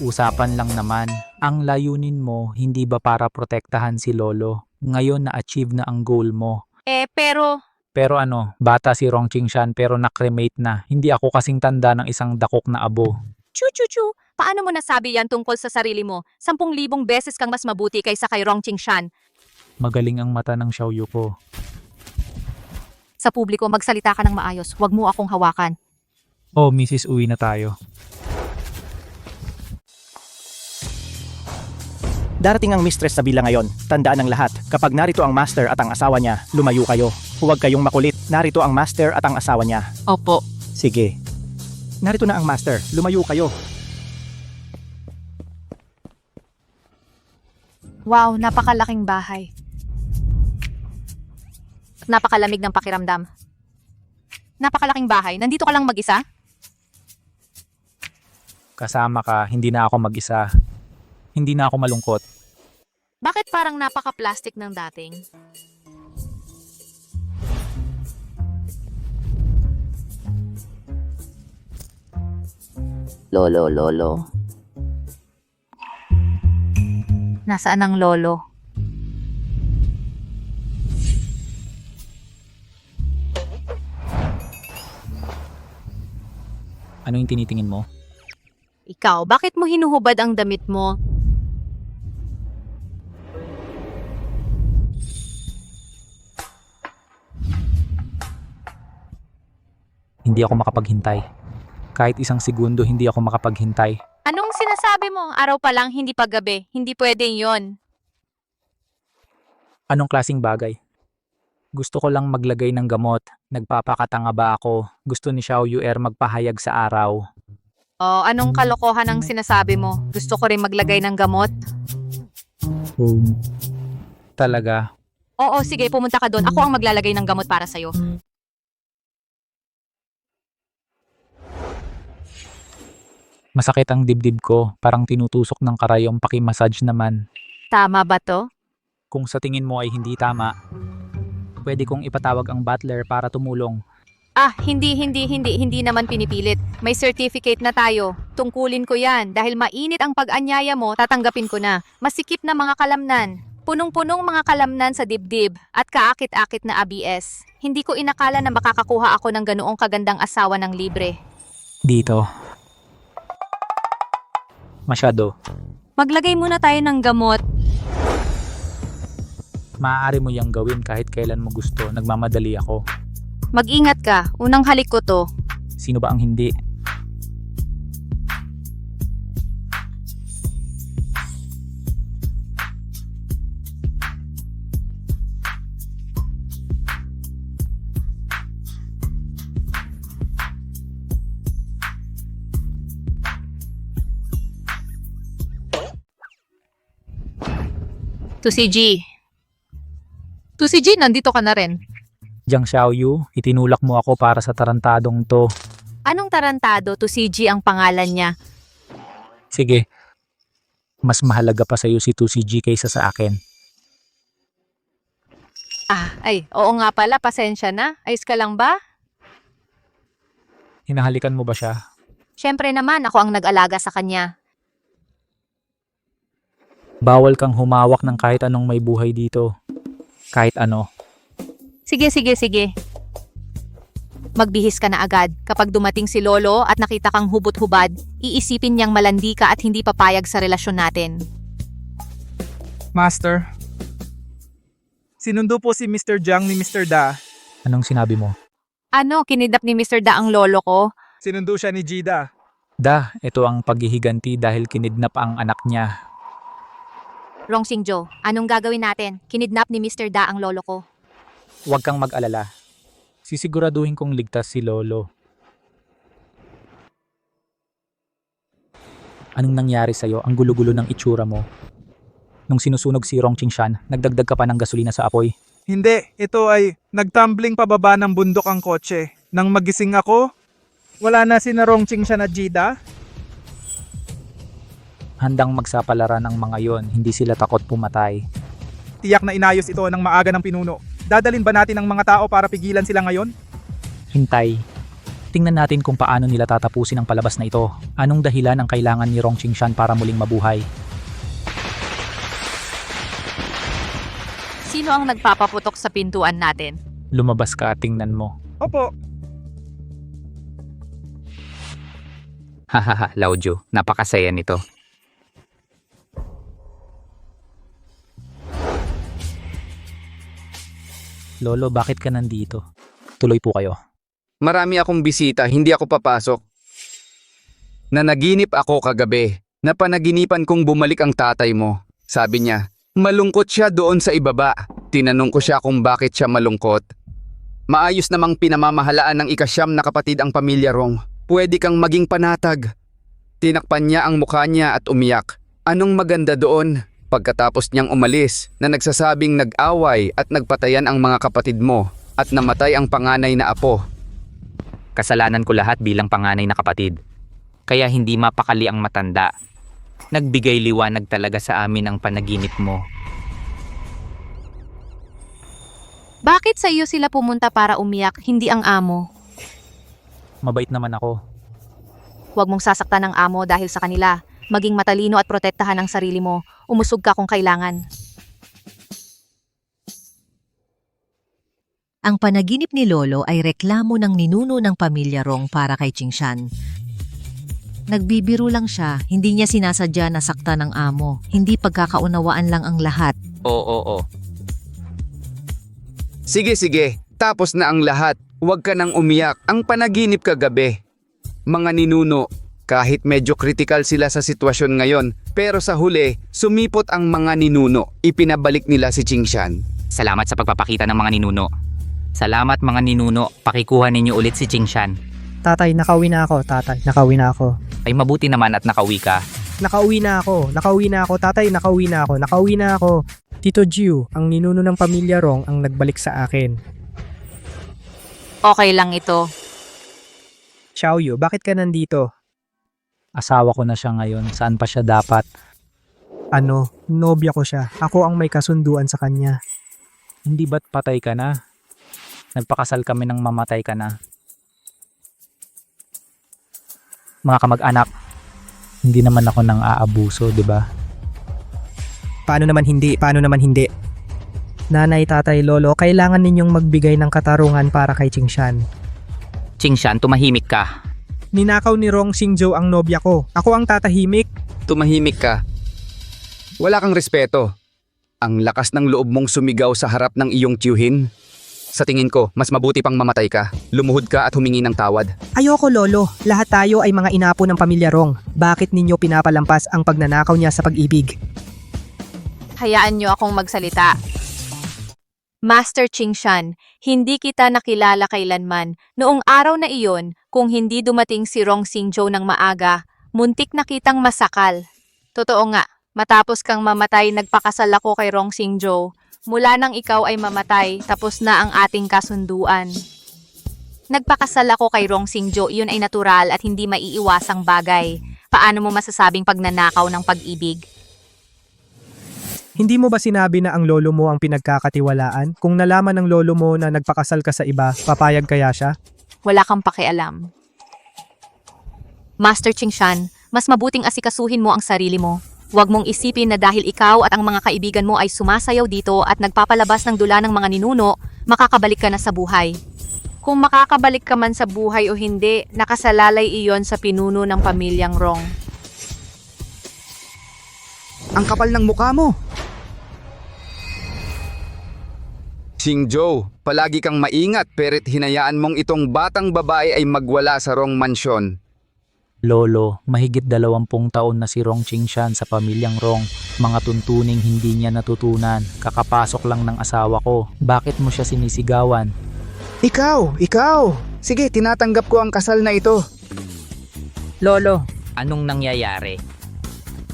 Usapan lang naman. Ang layunin mo, hindi ba para protektahan si Lolo? Ngayon na-achieve na ang goal mo. Pero Pero ano, bata si Rong Qingshan pero nakremate na. Hindi ako kasing tanda ng isang dakok na abo. chu, paano mo nasabi yan tungkol sa sarili mo? 10,000 beses kang mas mabuti kaysa kay Rong Qingshan. Magaling ang mata ng Xiaoyu ko. Sa publiko, magsalita ka ng maayos. Huwag mo akong hawakan. Oh, Mrs. Uwi na tayo. Darating ang mistress sa villa ngayon. Tandaan ng lahat, kapag narito ang master at ang asawa niya, lumayo kayo. Huwag kayong makulit. Narito ang master at ang asawa niya. Opo. Sige. Narito na ang master. Lumayo kayo. Wow, napakalaking bahay. Napakalamig ng pakiramdam. Napakalaking bahay. Nandito ka lang mag-isa? Kasama ka, hindi na ako mag-isa. Hindi na ako malungkot. Bakit parang napaka-plastic ng dating? Lolo. Nasaan ang lolo? Ano yung tinitingin mo? Ikaw, bakit mo hinuhubad ang damit mo? Hindi ako makapaghintay. Kahit isang segundo, hindi ako makapaghintay. Anong sinasabi mo? Araw pa lang, hindi pa gabi. Hindi pwede yon. Anong klasing bagay? Gusto ko lang maglagay ng gamot. Nagpapakatanga ba ako? Gusto ni Xiao Yuer magpahayag sa araw. Oh, anong kalokohan ang sinasabi mo? Gusto ko rin maglagay ng gamot? Talaga? Oo, sige, pumunta ka doon. Ako ang maglalagay ng gamot para sa'yo. Masakit ang dibdib ko. Parang tinutusok ng karayom, paki-massage naman. Tama ba to? Kung sa tingin mo ay hindi tama, Pwede kong ipatawag ang butler para tumulong. Hindi naman pinipilit. May certificate na tayo. Tungkulin ko yan. Dahil mainit ang pag-anyaya mo, tatanggapin ko na. Masikip na mga kalamnan. Punong-punong mga kalamnan sa dibdib at kaakit-akit na ABS. Hindi ko inakala na makakakuha ako ng ganoong kagandang asawa ng libre. Dito. Masyado. Maglagay muna tayo ng gamot. Maaari mo yang gawin kahit kailan mo gusto. Nagmamadali ako. Mag-ingat ka. Unang halik ko to. Sino ba ang hindi? To si G. To si G, nandito ka na rin. Jiang Xiaoyu, itinulak mo ako para sa tarantadong to. Anong tarantado? To si G ang pangalan niya. Sige. Mas mahalaga pa sa'yo si 2CG kaysa sa akin. Oo nga pala, pasensya na. Ayos ka lang ba? Hinahalikan mo ba siya? Siyempre naman, ako ang nag-alaga sa kanya. Bawal kang humawak ng kahit anong may buhay dito. Kahit ano. Sige. Magbihis ka na agad. Kapag dumating si Lolo at nakita kang hubot-hubad, iisipin niyang malandi ka at hindi papayag sa relasyon natin. Master, sinundo po si Mr. Jiang ni Mr. Da. Anong sinabi mo? Ano, kinidnap ni Mr. Da ang lolo ko? Sinundo siya ni Jida. Ito ang paghihiganti dahil kinidnap ang anak niya. Rong Xingzhou, anong gagawin natin? Kinidnap ni Mr. Da ang lolo ko. Huwag kang mag-alala. Sisiguraduhin kong ligtas si Lolo. Anong nangyari sa'yo? Ang gulo-gulo ng itsura mo. Nung sinusunog si Rong Qingshan, nagdagdag ka pa ng gasolina sa apoy. Hindi, ito ay nagtumbling pababa ng bundok ang kotse. Nang magising ako, wala na si Narong Qingshan at Jida. Handang magsapalaran ang mga yon, hindi sila takot pumatay. Tiyak na inayos ito ng maaga ng pinuno. Dadalin ba natin ang mga tao para pigilan sila ngayon? Hintay. Tingnan natin kung paano nila tatapusin ang palabas na ito. Anong dahilan ang kailangan ni Rong Qingshan para muling mabuhay? Sino ang nagpapaputok sa pintuan natin? Lumabas ka at tingnan mo. Opo. Hahaha, Laoju, napakasaya nito. Lolo, bakit ka nandito? Tuloy po kayo. Marami akong bisita, hindi ako papasok. Nanaginip ako kagabi. Napanaginipan kong bumalik ang tatay mo. Sabi niya, malungkot siya doon sa ibaba. Tinanong ko siya kung bakit siya malungkot. Maayos namang pinamamahalaan ng ikasyam na kapatid ang pamilya Rong. Pwede kang maging panatag. Tinakpan niya ang mukha niya at umiyak. Anong maganda doon? Pagkatapos niyang umalis na nagsasabing nag-away at nagpatayan ang mga kapatid mo at namatay ang panganay na apo. Kasalanan ko lahat bilang panganay na kapatid. Kaya hindi mapakali ang matanda. Nagbigay liwanag talaga sa amin ang panaginip mo. Bakit sa iyo sila pumunta para umiyak, hindi ang amo? Mabait naman ako. Huwag mong sasaktan ang amo dahil sa kanila. Maging matalino at protektahan ang sarili mo. Umusog ka kung kailangan. Ang panaginip ni Lolo ay reklamo ng ninuno ng pamilya Rong para kay Qingshan. Nagbibiro lang siya, hindi niya sinasadya na saktan ng amo. Hindi pagkakaunawaan lang ang lahat. Oo. Sige, tapos na ang lahat. Huwag ka nang umiyak. Ang panaginip kagabi. Mga ninuno, kahit medyo critical sila sa sitwasyon ngayon, pero sa huli, sumipot ang mga ninuno. Ipinabalik nila si Qingshan. Salamat sa pagpapakita ng mga ninuno. Salamat mga ninuno, pakikuha ninyo ulit si Qingshan. Tatay, nakauwi na ako. Nakauwi na ako. Ay mabuti naman at nakauwi ka. Nakauwi na ako. Tatay, nakauwi na ako. Tito Jiu, ang ninuno ng pamilya Rong ang nagbalik sa akin. Okay lang ito. Xiaoyu, bakit ka nandito? Asawa ko na siya ngayon. Saan pa siya dapat? Nobya ko siya. Ako ang may kasunduan sa kanya. Hindi ba't patay ka na? Nagpakasal kami ng mamatay ka na. Mga kamag-anak, hindi naman ako nang aabuso, di ba? Paano naman hindi? Paano naman hindi? Nanay, tatay, lolo, kailangan ninyong magbigay ng katarungan para kay Qingshan. Qingshan, tumahimik ka. Ninakaw ni Rong Xingzhou ang nobya ko. Ako ang tatahimik. Tumahimik ka. Wala kang respeto. Ang lakas ng loob mong sumigaw sa harap ng iyong tiyuhin. Sa tingin ko, mas mabuti pang mamatay ka. Lumuhod ka at humingi ng tawad. Ayoko, lolo. Lahat tayo ay mga inapo ng pamilya Rong. Bakit ninyo pinapalampas ang pagnanakaw niya sa pag-ibig? Hayaan niyo akong magsalita. Master Qingshan, hindi kita nakilala kailanman. Noong araw na iyon, kung hindi dumating si Rong Xingzhou ng maaga, muntik na kitang masakal. Totoo nga, matapos kang mamatay, nagpakasal ako kay Rong Xingzhou. Mula nang ikaw ay mamatay, tapos na ang ating kasunduan. Nagpakasal ako kay Rong Xingzhou, iyon ay natural at hindi maiiwasang bagay. Paano mo masasabing pagnanakaw ng pag-ibig? Hindi mo ba sinabi na ang lolo mo ang pinagkakatiwalaan? Kung nalaman ng lolo mo na nagpakasal ka sa iba, papayag kaya siya? Wala kang pakialam. Master Qingshan, mas mabuting asikasuhin mo ang sarili mo. Huwag mong isipin na dahil ikaw at ang mga kaibigan mo ay sumasayaw dito at nagpapalabas ng dula ng mga ninuno, makakabalik ka na sa buhay. Kung makakabalik ka man sa buhay o hindi, nakasalalay iyon sa pinuno ng pamilyang Rong. Ang kapal ng mukha mo! Xingzhou, palagi kang maingat perit hinayaan mong itong batang babae ay magwala sa Rong Mansyon. Lolo, mahigit 20 taon na si Rong Qingshan sa pamilyang Rong. Mga tuntuning hindi niya natutunan. Kakapasok lang ng asawa ko. Bakit mo siya sinisigawan? Ikaw! Sige, tinatanggap ko ang kasal na ito. Lolo, Anong nangyayari?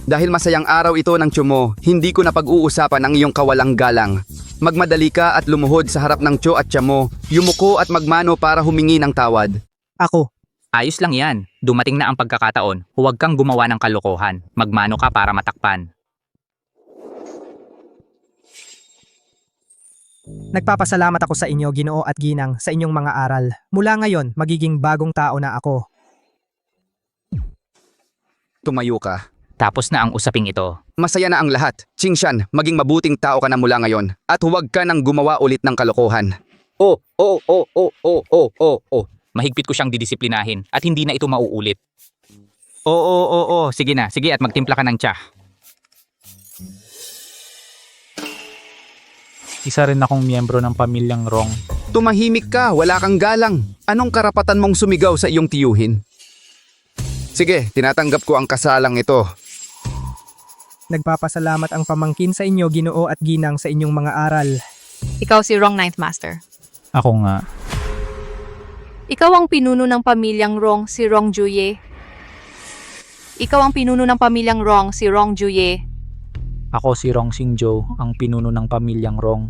Dahil masayang araw ito ng tsumo, hindi ko na pag-uusapan ang iyong kawalang galang. Magmadali ka at lumuhod sa harap ng tso at tiyamo, yumuko at magmano para humingi ng tawad. ako. Ayos lang yan. Dumating na ang pagkakataon. Huwag kang gumawa ng kalokohan. Magmano ka para matakpan. Nagpapasalamat ako sa inyo, Ginoo at Ginang, sa inyong mga aral. Mula ngayon, magiging bagong tao na ako. Tumayo ka. Tapos na ang usaping ito. Masaya na ang lahat. Qingshan, maging mabuting tao ka na mula ngayon. At huwag ka nang gumawa ulit ng kalokohan. Oh. Mahigpit ko siyang didisiplinahin at hindi na ito mauulit. Oo. Sige na. Sige at magtimpla ka ng tsa. Isa rin akong miyembro ng pamilyang Rong. Tumahimik ka, wala kang galang. Anong karapatan mong sumigaw sa iyong tiyuhin? Sige, tinatanggap ko ang kasalang ito. Nagpapasalamat ang pamangkin sa inyo, Ginoo at Ginang, sa inyong mga aral. Ikaw si Rong Ninth Master. Ako nga. Ikaw ang pinuno ng pamilyang Rong, si Rong Juye. Ikaw ang pinuno ng pamilyang Rong, si Rong Juye. Ako si Rong Xingzhou, ang pinuno ng pamilyang Rong.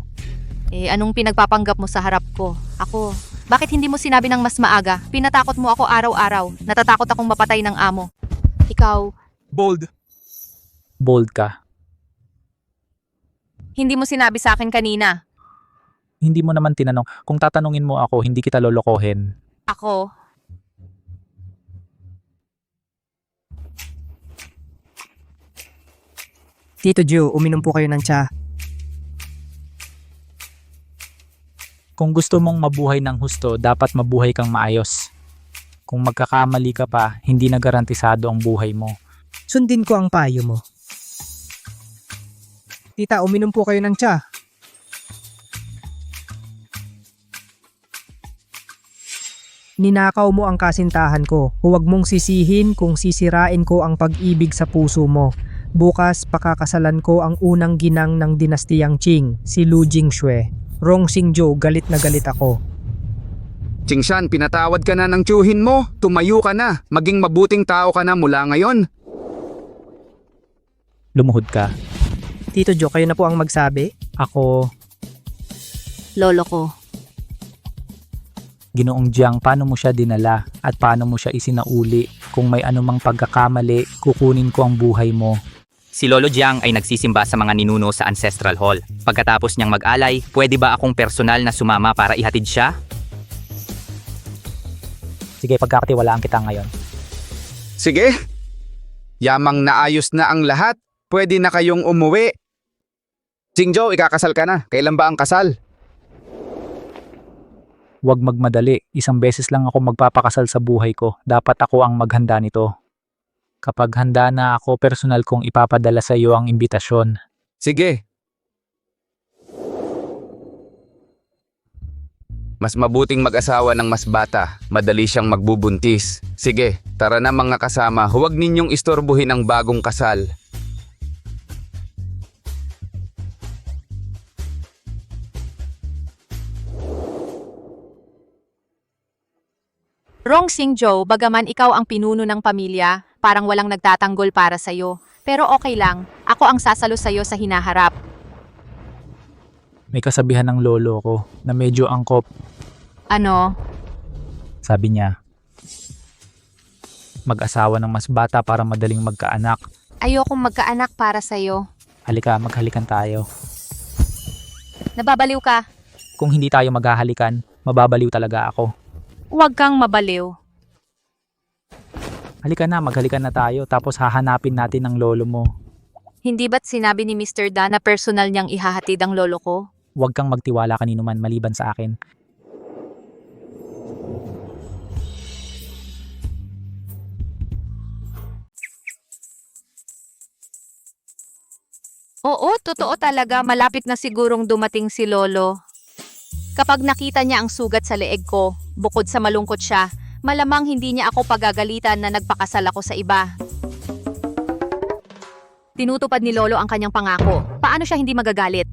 Anong pinagpapanggap mo sa harap ko? Ako. Bakit hindi mo sinabi ng mas maaga? Pinatakot mo ako araw-araw. Natatakot akong mapatay ng amo. Ikaw, Bold. Bold ka. hindi mo sinabi sa akin kanina. Hindi mo naman tinanong. Kung tatanungin mo ako, hindi kita lolokohin. Ako, Tito Ju, uminom po kayo ng tsa. Kung gusto mong mabuhay ng husto, dapat mabuhay kang maayos. Kung magkakamali ka pa, hindi na garantisado ang buhay mo. Sundin ko ang payo mo. Tita, uminom po kayo ng tsa. Ninakaw mo ang kasintahan ko. Huwag mong sisihin kung sisirain ko ang pag-ibig sa puso mo. Bukas, pakakasalan ko ang unang ginang ng dinastiyang Qing, si Lu Jingxue. Rong Xingzhou, galit na galit ako. Qingshan, pinatawad ka na ng tiyuhin mo. Tumayo ka na. Maging mabuting tao ka na mula ngayon. Lumuhod ka. Tito Jo, kayo na po ang magsabi? Ako, lolo ko. Ginoong Jiang, paano mo siya dinala at paano mo siya isinauli? Kung may anumang pagkakamali, kukunin ko ang buhay mo. Si Lolo Jiang ay nagsisimba sa mga ninuno sa Ancestral Hall. Pagkatapos niyang mag-alay, pwede ba akong personal na sumama para ihatid siya? Sige, pagkakatiwalaan kita ngayon. Sige. Yamang naayos na ang lahat. Pwede na kayong umuwi. Jingzhou, ikakasal ka na. Kailan ba ang kasal? Huwag magmadali. Isang beses lang ako magpapakasal sa buhay ko. Dapat ako ang maghanda nito. Kapag handa na ako, personal kong ipapadala sa iyo ang imbitasyon. Sige. Mas mabuting mag-asawa ng mas bata. Madali siyang magbubuntis. Sige, tara na mga kasama. Huwag ninyong istorbohin ang bagong kasal. Rong Xingzhou, bagaman ikaw ang pinuno ng pamilya, parang walang nagtatanggol para sa'yo. Pero okay lang, ako ang sasalo sa'yo sa hinaharap. May kasabihan ng lolo ko na medyo angkop. Ano? Sabi niya, mag-asawa ng mas bata para madaling magkaanak. Ayokong magkaanak para sa'yo. Halika, maghalikan tayo. Nababaliw ka. Kung hindi tayo maghahalikan, mababaliw talaga ako. Huwag kang mabaliw. Halika na, maghalikan na tayo tapos hahanapin natin ang lolo mo. Hindi ba't sinabi ni Mr. Da na personal niyang ihahatid ang lolo ko? Huwag kang magtiwala kanino man maliban sa akin. Oo, totoo talaga. Malapit na sigurong dumating si Lolo. Kapag nakita niya ang sugat sa leeg ko, bukod sa malungkot siya, malamang hindi niya ako pagagalitan na nagpakasal ako sa iba. Tinutupad ni Lolo ang kanyang pangako. Paano siya hindi magagalit?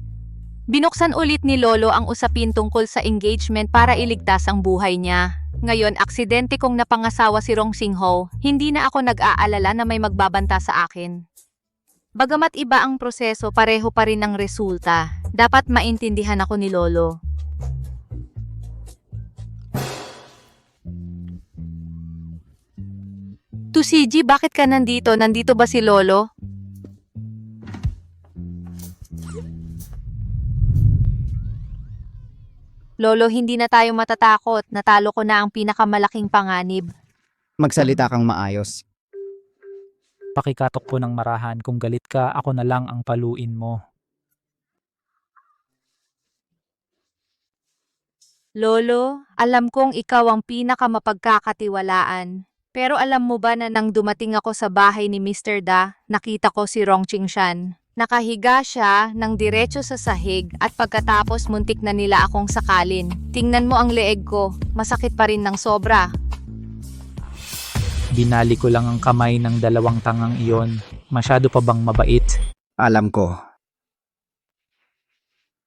Binuksan ulit ni Lolo ang usapin tungkol sa engagement para iligtas ang buhay niya. Ngayon, aksidente kong napangasawa si Rong Xingzhou, hindi na ako nag-aalala na may magbabanta sa akin. Bagamat iba ang proseso, pareho pa rin ang resulta. Dapat maintindihan ako ni Lolo. Tusiji, bakit ka nandito? Nandito ba si Lolo? Lolo, hindi na tayo matatakot. Natalo ko na ang pinakamalaking panganib. Magsalita kang maayos. Pakikatok po ng marahan, kung galit ka, ako na lang ang paluin mo. Lolo, alam kong ikaw ang pinakamapagkakatiwalaan. Pero alam mo ba na nang dumating ako sa bahay ni Mr. Da, nakita ko si Rong Qingshan. Nakahiga siya ng diretso sa sahig at pagkatapos muntik na nila akong sakalin. Tingnan mo ang leeg ko, masakit pa rin ng sobra. Binali ko lang ang kamay ng dalawang tangang iyon. Masyado pa bang mabait? Alam ko.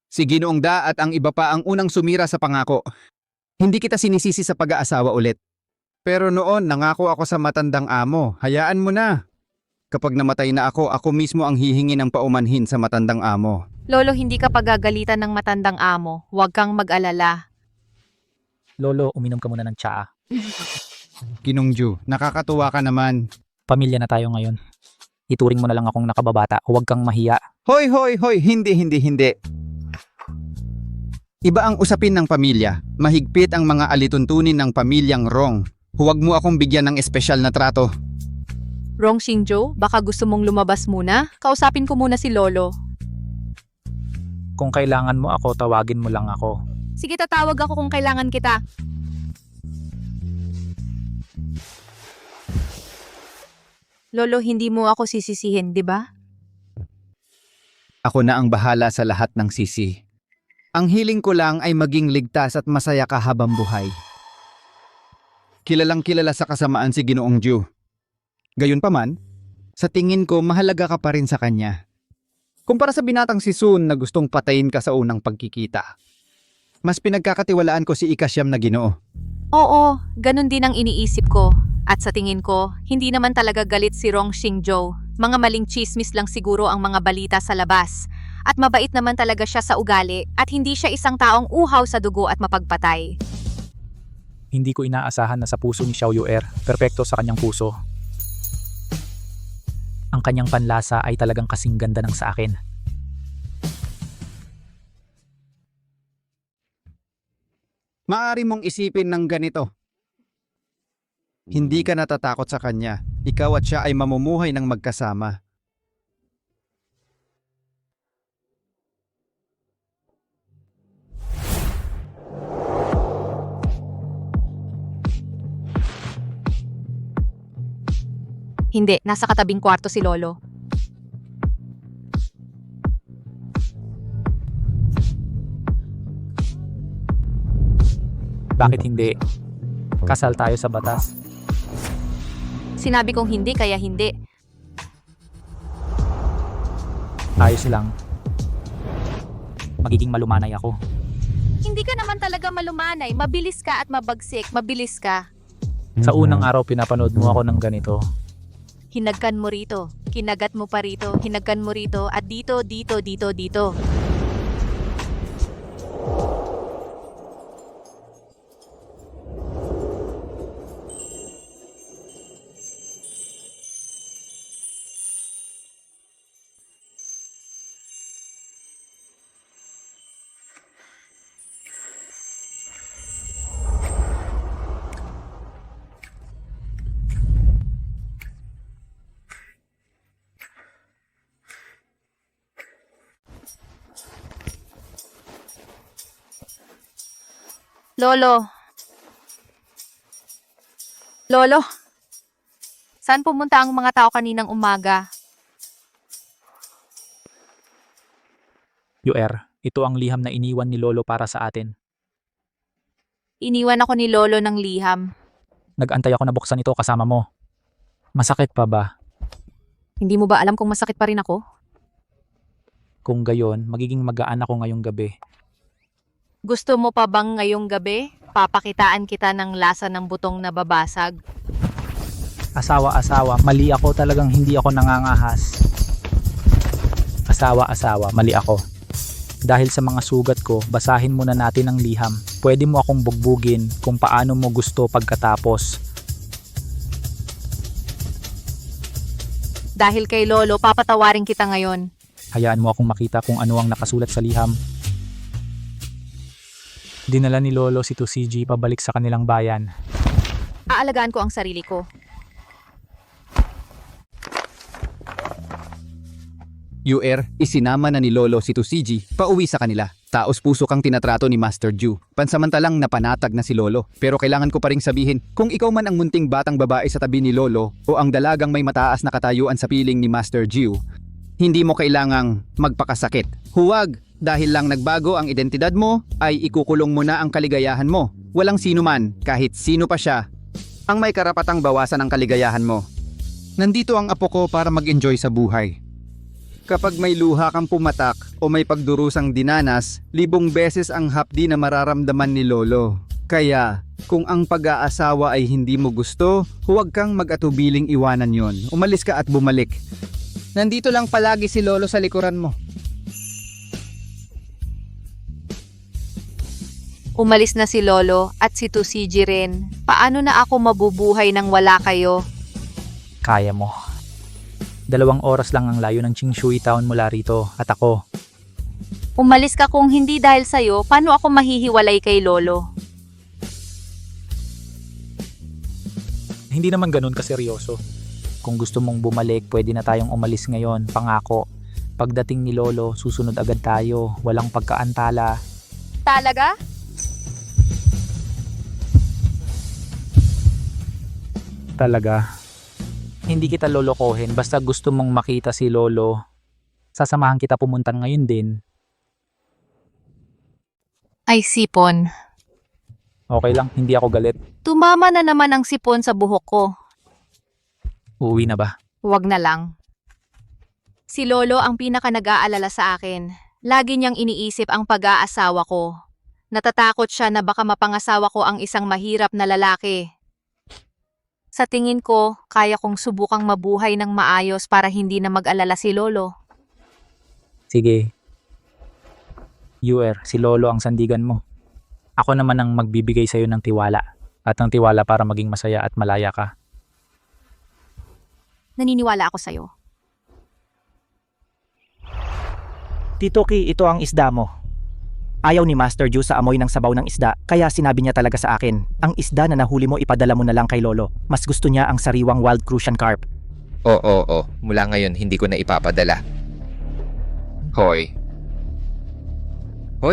Si Ginoong Da at ang iba pa ang unang sumira sa pangako. Hindi kita sinisisi sa pag-aasawa ulit. Pero noon, nangako ako sa matandang amo. Hayaan mo na. Kapag namatay na ako mismo ang hihingi ng paumanhin sa matandang amo. Lolo, hindi ka pagagalitan ng matandang amo. Huwag kang mag-alala. Lolo, uminom ka muna ng tsaa. Kinongju, nakakatuwa ka naman. Pamilya na tayo ngayon. Ituring mo na lang akong nakababata. Huwag kang mahiya. Hoy, hindi. Iba ang usapin ng pamilya. Mahigpit ang mga alituntunin ng pamilyang Rong. Huwag mo akong bigyan ng espesyal na trato. Rong Xingzhou, baka gusto mong lumabas muna? Kausapin ko muna si Lolo. Kung kailangan mo ako, tawagin mo lang ako. Sige, tatawag ako kung kailangan kita. Lolo, hindi mo ako sisisihin, di ba? Ako na ang bahala sa lahat ng sisi. Ang hiling ko lang ay maging ligtas at masaya ka habang buhay. Kilalang kilala sa kasamaan si Ginoong Ju. Gayunpaman, sa tingin ko mahalaga ka pa rin sa kanya. Kumpara sa binatang si Sun na gustong patayin ka sa unang pagkikita. Mas pinagkakatiwalaan ko si Ikasyam na Ginoo. Oo, ganun din ang iniisip ko. At sa tingin ko, hindi naman talaga galit si Rong Xingzhou. Mga maling chismis lang siguro ang mga balita sa labas. At mabait naman talaga siya sa ugali at hindi siya isang taong uhaw sa dugo at mapagpatay. Hindi ko inaasahan na sa puso ni Xiao Yuer, perpekto sa kanyang puso. Ang kanyang panlasa ay talagang kasing ganda ng sa akin. Maaari mong isipin ng ganito. Hindi ka natatakot sa kanya. Ikaw at siya ay mamumuhay ng magkasama. Hindi, nasa katabing kwarto si Lolo. Bakit hindi? Kasal tayo sa batas. Sinabi kong hindi kaya hindi. Ayos lang. Magiging malumanay ako. Hindi ka naman talaga malumanay. Mabilis ka at mabagsik. Mabilis ka. Sa unang araw pinapanood mo ako ng ganito. Hinagkan mo rito. Kinagat mo pa rito. Hinagkan mo rito. At dito, dito, dito, dito. Lolo. Lolo. Saan pumunta ang mga tao kaninang umaga? UR, ito ang liham na iniwan ni Lolo para sa atin. Iniwan ako ni Lolo ng liham. Nag-antay ako na buksan ito kasama mo. Masakit pa ba? Hindi mo ba alam kung masakit pa rin ako? Kung gayon, magiging magaan ako ngayong gabi. Gusto mo pa bang ngayong gabi? Papakitaan kita ng lasa ng butong na babasag. Asawa, mali ako, talagang hindi ako nangangahas. Asawa, mali ako. Dahil sa mga sugat ko, basahin muna natin ang liham. Pwede mo akong bugbugin kung paano mo gusto pagkatapos. Dahil kay Lolo, papatawarin kita ngayon. Hayaan mo akong makita kung ano ang nakasulat sa liham. Dinala ni Lolo si Tusiji pabalik sa kanilang bayan. Aalagaan ko ang sarili ko. UR, isinama na ni Lolo si Tusiji pauwi sa kanila. Taos puso kang tinatrato ni Master Ju. Pansamantalang napanatag na si Lolo. Pero kailangan ko pa ring sabihin, kung ikaw man ang munting batang babae sa tabi ni Lolo o ang dalagang may mataas na katayuan sa piling ni Master Ju, hindi mo kailangang magpakasakit. Huwag, dahil lang nagbago ang identidad mo, ay ikukulong mo na ang kaligayahan mo. Walang sino man, kahit sino pa siya, ang may karapatang bawasan ang kaligayahan mo. Nandito ang apo ko para mag-enjoy sa buhay. Kapag may luha kang pumatak o may pagdurusang dinanas, 1,000 beses ang hapdi na mararamdaman ni Lolo. Kaya, kung ang pag-aasawa ay hindi mo gusto, huwag kang mag-atubiling iwanan yon. Umalis ka at bumalik. Nandito lang palagi si Lolo sa likuran mo. Umalis na si Lolo at si Tusiji rin. Paano na ako mabubuhay nang wala kayo? Kaya mo. 2 oras lang ang layo ng Qingshui Town mula rito at ako. Umalis ka kung hindi dahil sa'yo, paano ako mahihiwalay kay Lolo? Hindi naman ganun kaseryoso. Kung gusto mong bumalik, pwede na tayong umalis ngayon, pangako. Pagdating ni Lolo, susunod agad tayo, walang pagkaantala. Talaga? Talaga. Hindi kita lolokohin, basta gusto mong makita si Lolo. Sasamahan kita pumunta ngayon din. Ay, sipon. Okay lang, hindi ako galit. Tumama na naman ang sipon sa buhok ko. Uuwi na ba? Huwag na lang. Si Lolo ang pinaka nag-aalala sa akin. Lagi niyang iniisip ang pag-aasawa ko. Natatakot siya na baka mapangasawa ko ang isang mahirap na lalaki. Sa tingin ko, kaya kong subukang mabuhay ng maayos para hindi na mag-alala si Lolo. Sige. Si Lolo ang sandigan mo. Ako naman ang magbibigay sa'yo ng tiwala. At ng tiwala para maging masaya at malaya ka. Naniniwala ako sa'yo. Tito Ki, ito ang isda mo. Ayaw ni Master Ju sa amoy ng sabaw ng isda, kaya sinabi niya talaga sa akin, ang isda na nahuli mo ipadala mo na lang kay Lolo. Mas gusto niya ang sariwang wild Crucian carp. Oo. Mula ngayon, hindi ko na ipapadala. Hoy,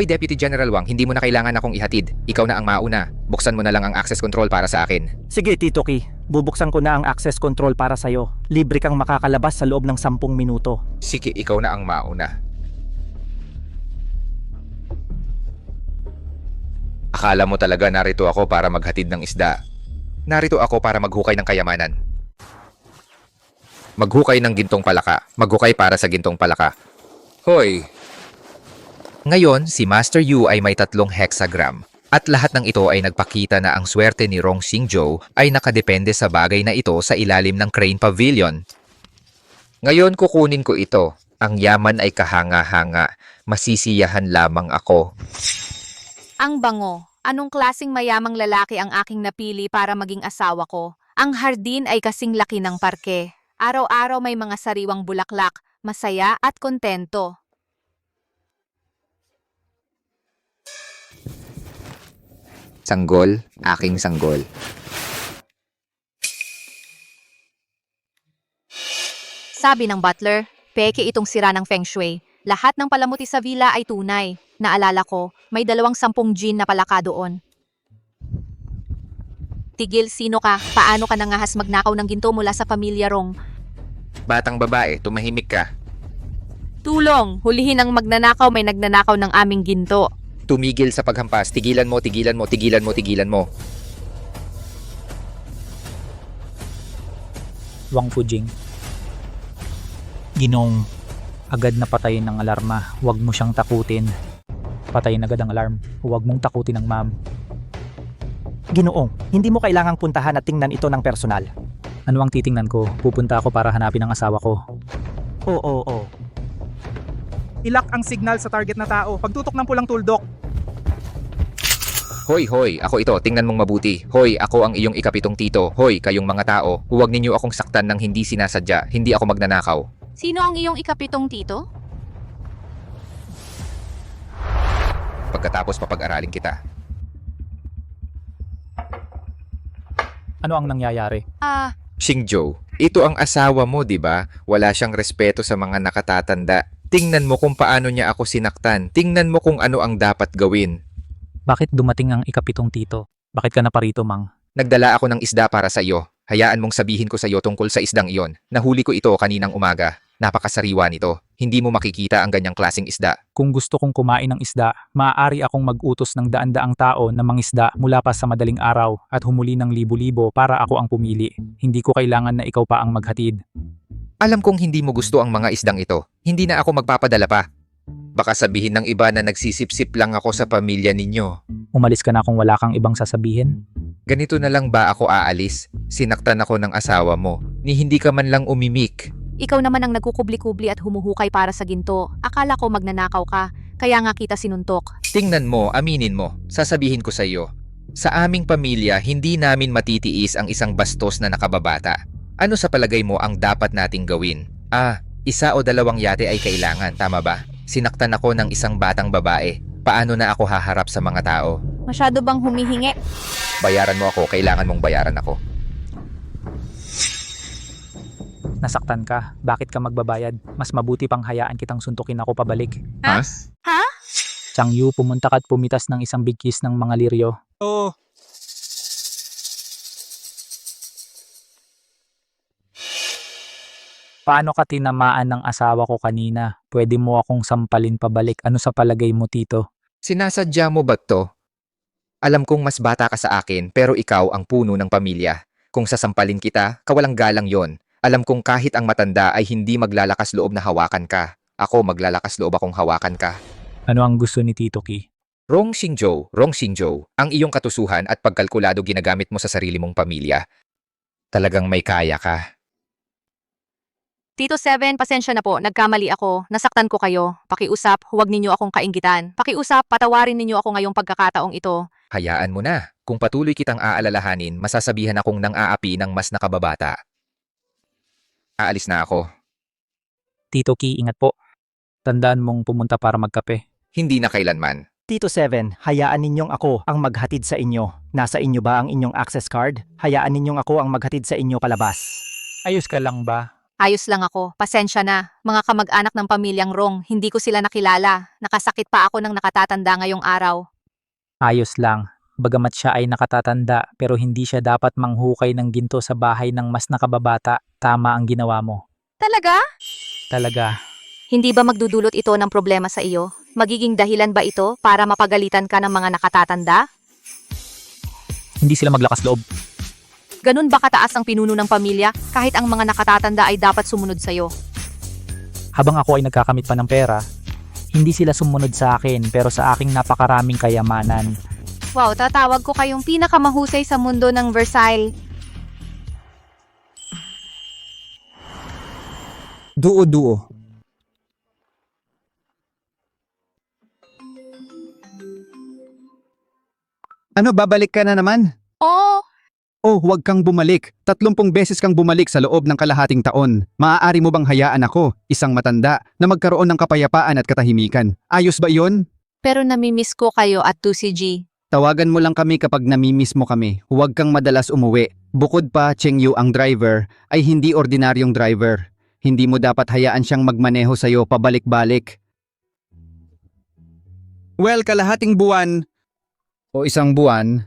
Deputy General Wang, hindi mo na kailangan akong ihatid. Ikaw na ang mauna. Buksan mo na lang ang access control para sa akin. Sige, Tito Ki, bubuksan ko na ang access control para sa'yo. Libre kang makakalabas sa loob ng 10 minuto. Sige, ikaw na ang mauna. Akala mo talaga narito ako para maghatid ng isda. Narito ako para maghukay ng kayamanan. Maghukay ng gintong palaka. Maghukay para sa gintong palaka. Hoy! Ngayon, si Master Yu ay may 3 hexagram. At lahat ng ito ay nagpakita na ang swerte ni Rong Xingzhou ay nakadepende sa bagay na ito sa ilalim ng Crane Pavilion. Ngayon kukunin ko ito. Ang yaman ay kahanga-hanga. Masisiyahan lamang ako. Ang bango. Anong klasing mayamang lalaki ang aking napili para maging asawa ko? Ang hardin ay kasing laki ng parke. Araw-araw may mga sariwang bulaklak, masaya at kontento. Sanggol, aking sanggol. Sabi ng butler, peke itong sira ng feng shui. Lahat ng palamuti sa villa ay tunay. Naalala ko, may 210 gin na palaka doon. Tigil, sino ka? Paano ka nangahas magnakaw ng ginto mula sa pamilya Rong? Batang babae, tumahimik ka. Tulong! Hulihin ang magnanakaw, may nagnanakaw ng aming ginto. Tumigil sa paghampas. Tigilan mo. Wang Fujing. Ginong, agad na patayin ng alarma. Huwag mo siyang takutin. Patayin agad ang alarm. Huwag mong takutin ang ma'am. Ginoong, hindi mo kailangang puntahan at tingnan ito ng personal. Ano ang titingnan ko? Pupunta ako para hanapin ang asawa ko. Oo. Ilak ang signal sa target na tao. Pagtutok ng pulang tuldok. Hoy, ako ito, tingnan mong mabuti. Hoy, ako ang iyong ikapitong tito. Hoy, kayong mga tao, huwag ninyo akong saktan ng hindi sinasadya. Hindi ako magnanakaw. Sino ang iyong ikapitong tito? Pagkatapos papag-aralin kita. Ano ang nangyayari? Xingzhou, ito ang asawa mo, di ba? Wala siyang respeto sa mga nakatatanda. Tingnan mo kung paano niya ako sinaktan. Tingnan mo kung ano ang dapat gawin. Bakit dumating ang ikapitong tito? Bakit ka na parito, Mang? Nagdala ako ng isda para sa iyo. Hayaan mong sabihin ko sa iyo tungkol sa isdang iyon. Nahuli ko ito kaninang umaga. Napakasariwa nito. Hindi mo makikita ang ganyang klaseng isda. Kung gusto kong kumain ng isda, maaari akong mag-utos ng daan-daang tao na mangisda mula pa sa madaling araw at humuli ng libo-libo para ako ang pumili. Hindi ko kailangan na ikaw pa ang maghatid. Alam kong hindi mo gusto ang mga isdang ito. Hindi na ako magpapadala pa. Baka sabihin ng iba na nagsisip-sip lang ako sa pamilya ninyo. Umalis ka na kung wala kang ibang sasabihin. Ganito na lang ba ako aalis? Sinaktan ako ng asawa mo, ni hindi ka man lang umimik. Ikaw naman ang nagkukubli-kubli at humuhukay para sa ginto. Akala ko magnanakaw ka, kaya nga kita sinuntok. Tingnan mo, aminin mo, sasabihin ko sa iyo. Sa aming pamilya, hindi namin matitiis ang isang bastos na nakababata. Ano sa palagay mo ang dapat nating gawin? 1 o 2 yate ay kailangan, tama ba? Sinaktan ako ng isang batang babae. Paano na ako haharap sa mga tao? Masyado bang humihingi? Bayaran mo ako, kailangan mong bayaran ako. Nasaktan ka. Bakit ka magbabayad? Mas mabuti pang hayaan kitang suntukin ako pabalik. Ha? Chang Yu, pumunta ka at pumitas ng isang big kiss ng mga liryo. Oo. Paano ka tinamaan ng asawa ko kanina? Pwede mo akong sampalin pabalik. Ano sa palagay mo, tito? Sinasadya mo ba to? Alam kong mas bata ka sa akin, pero ikaw ang puno ng pamilya. Kung sasampalin kita, kawalang galang yon. Alam kong kahit ang matanda ay hindi maglalakas loob na hawakan ka. Ako maglalakas loob akong hawakan ka. Ano ang gusto ni Tito Ki? Rong Xingzhou, ang iyong katusuhan at pagkalkulado ginagamit mo sa sarili mong pamilya. Talagang may kaya ka. Tito Seven, pasensya na po, nagkamali ako. Nasaktan ko kayo. Pakiusap, huwag ninyo akong kainggitan. Pakiusap, patawarin ninyo ako ngayong pagkakataong ito. Hayaan mo na. Kung patuloy kitang aalalahanin, masasabihan akong nang-aapi ng mas nakababata. Aalis na ako. Tito Ki, ingat po. Tandaan mong pumunta para magkape. Hindi na kailanman. Tito Seven, hayaan ninyong ako ang maghatid sa inyo. Nasa inyo ba ang inyong access card? Hayaan ninyong ako ang maghatid sa inyo palabas. Ayos ka lang ba? Ayos lang ako, pasensya na. Mga kamag-anak ng pamilyang Rong, hindi ko sila nakilala. Nakasakit pa ako ng nakatatanda ngayong araw. Ayos lang. Bagamat siya ay nakatatanda pero hindi siya dapat manghukay ng ginto sa bahay ng mas nakababata. Tama ang ginawa mo. Talaga? Talaga. Hindi ba magdudulot ito ng problema sa iyo? Magiging dahilan ba ito para mapagalitan ka ng mga nakatatanda? Hindi sila maglakas loob. Ganun ba kataas ang pinuno ng pamilya kahit ang mga nakatatanda ay dapat sumunod sa'yo? Habang ako ay nagkakamit pa ng pera, hindi sila sumunod sa akin pero sa aking napakaraming kayamanan. Wow, tatawag ko kayong pinakamahusay sa mundo ng Versailles. Duo-duo. Ano, babalik ka na naman? Oh, Oh, huwag kang bumalik. 30 beses kang bumalik sa loob ng kalahating taon. Maaari mo bang hayaan ako, isang matanda, na magkaroon ng kapayapaan at katahimikan? Ayos ba iyon? pero namimiss ko kayo at 2CG. Tawagan mo lang kami kapag namimiss mo kami. Huwag kang madalas umuwi. Bukod pa, Cheng Yu ang driver ay hindi ordinaryong driver. Hindi mo dapat hayaan siyang magmaneho sa'yo pabalik-balik. Well, kalahating buwan o isang buwan,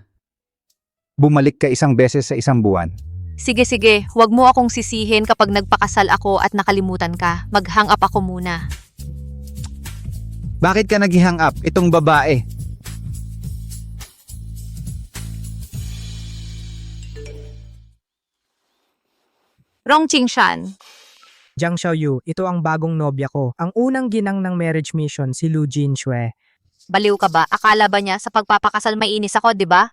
bumalik ka isang beses sa isang buwan. Sige, huwag mo akong sisihin kapag nagpakasal ako at nakalimutan ka. Mag-hang up ako muna. Bakit ka nag-hang up itong babae? Rong Qingshan. Jiang Xiaoyu, ito ang bagong nobya ko. Ang unang ginang ng marriage mission, si Lu Jinxue. Baliw ka ba? Akala ba niya sa pagpapakasal may inis ako, di ba?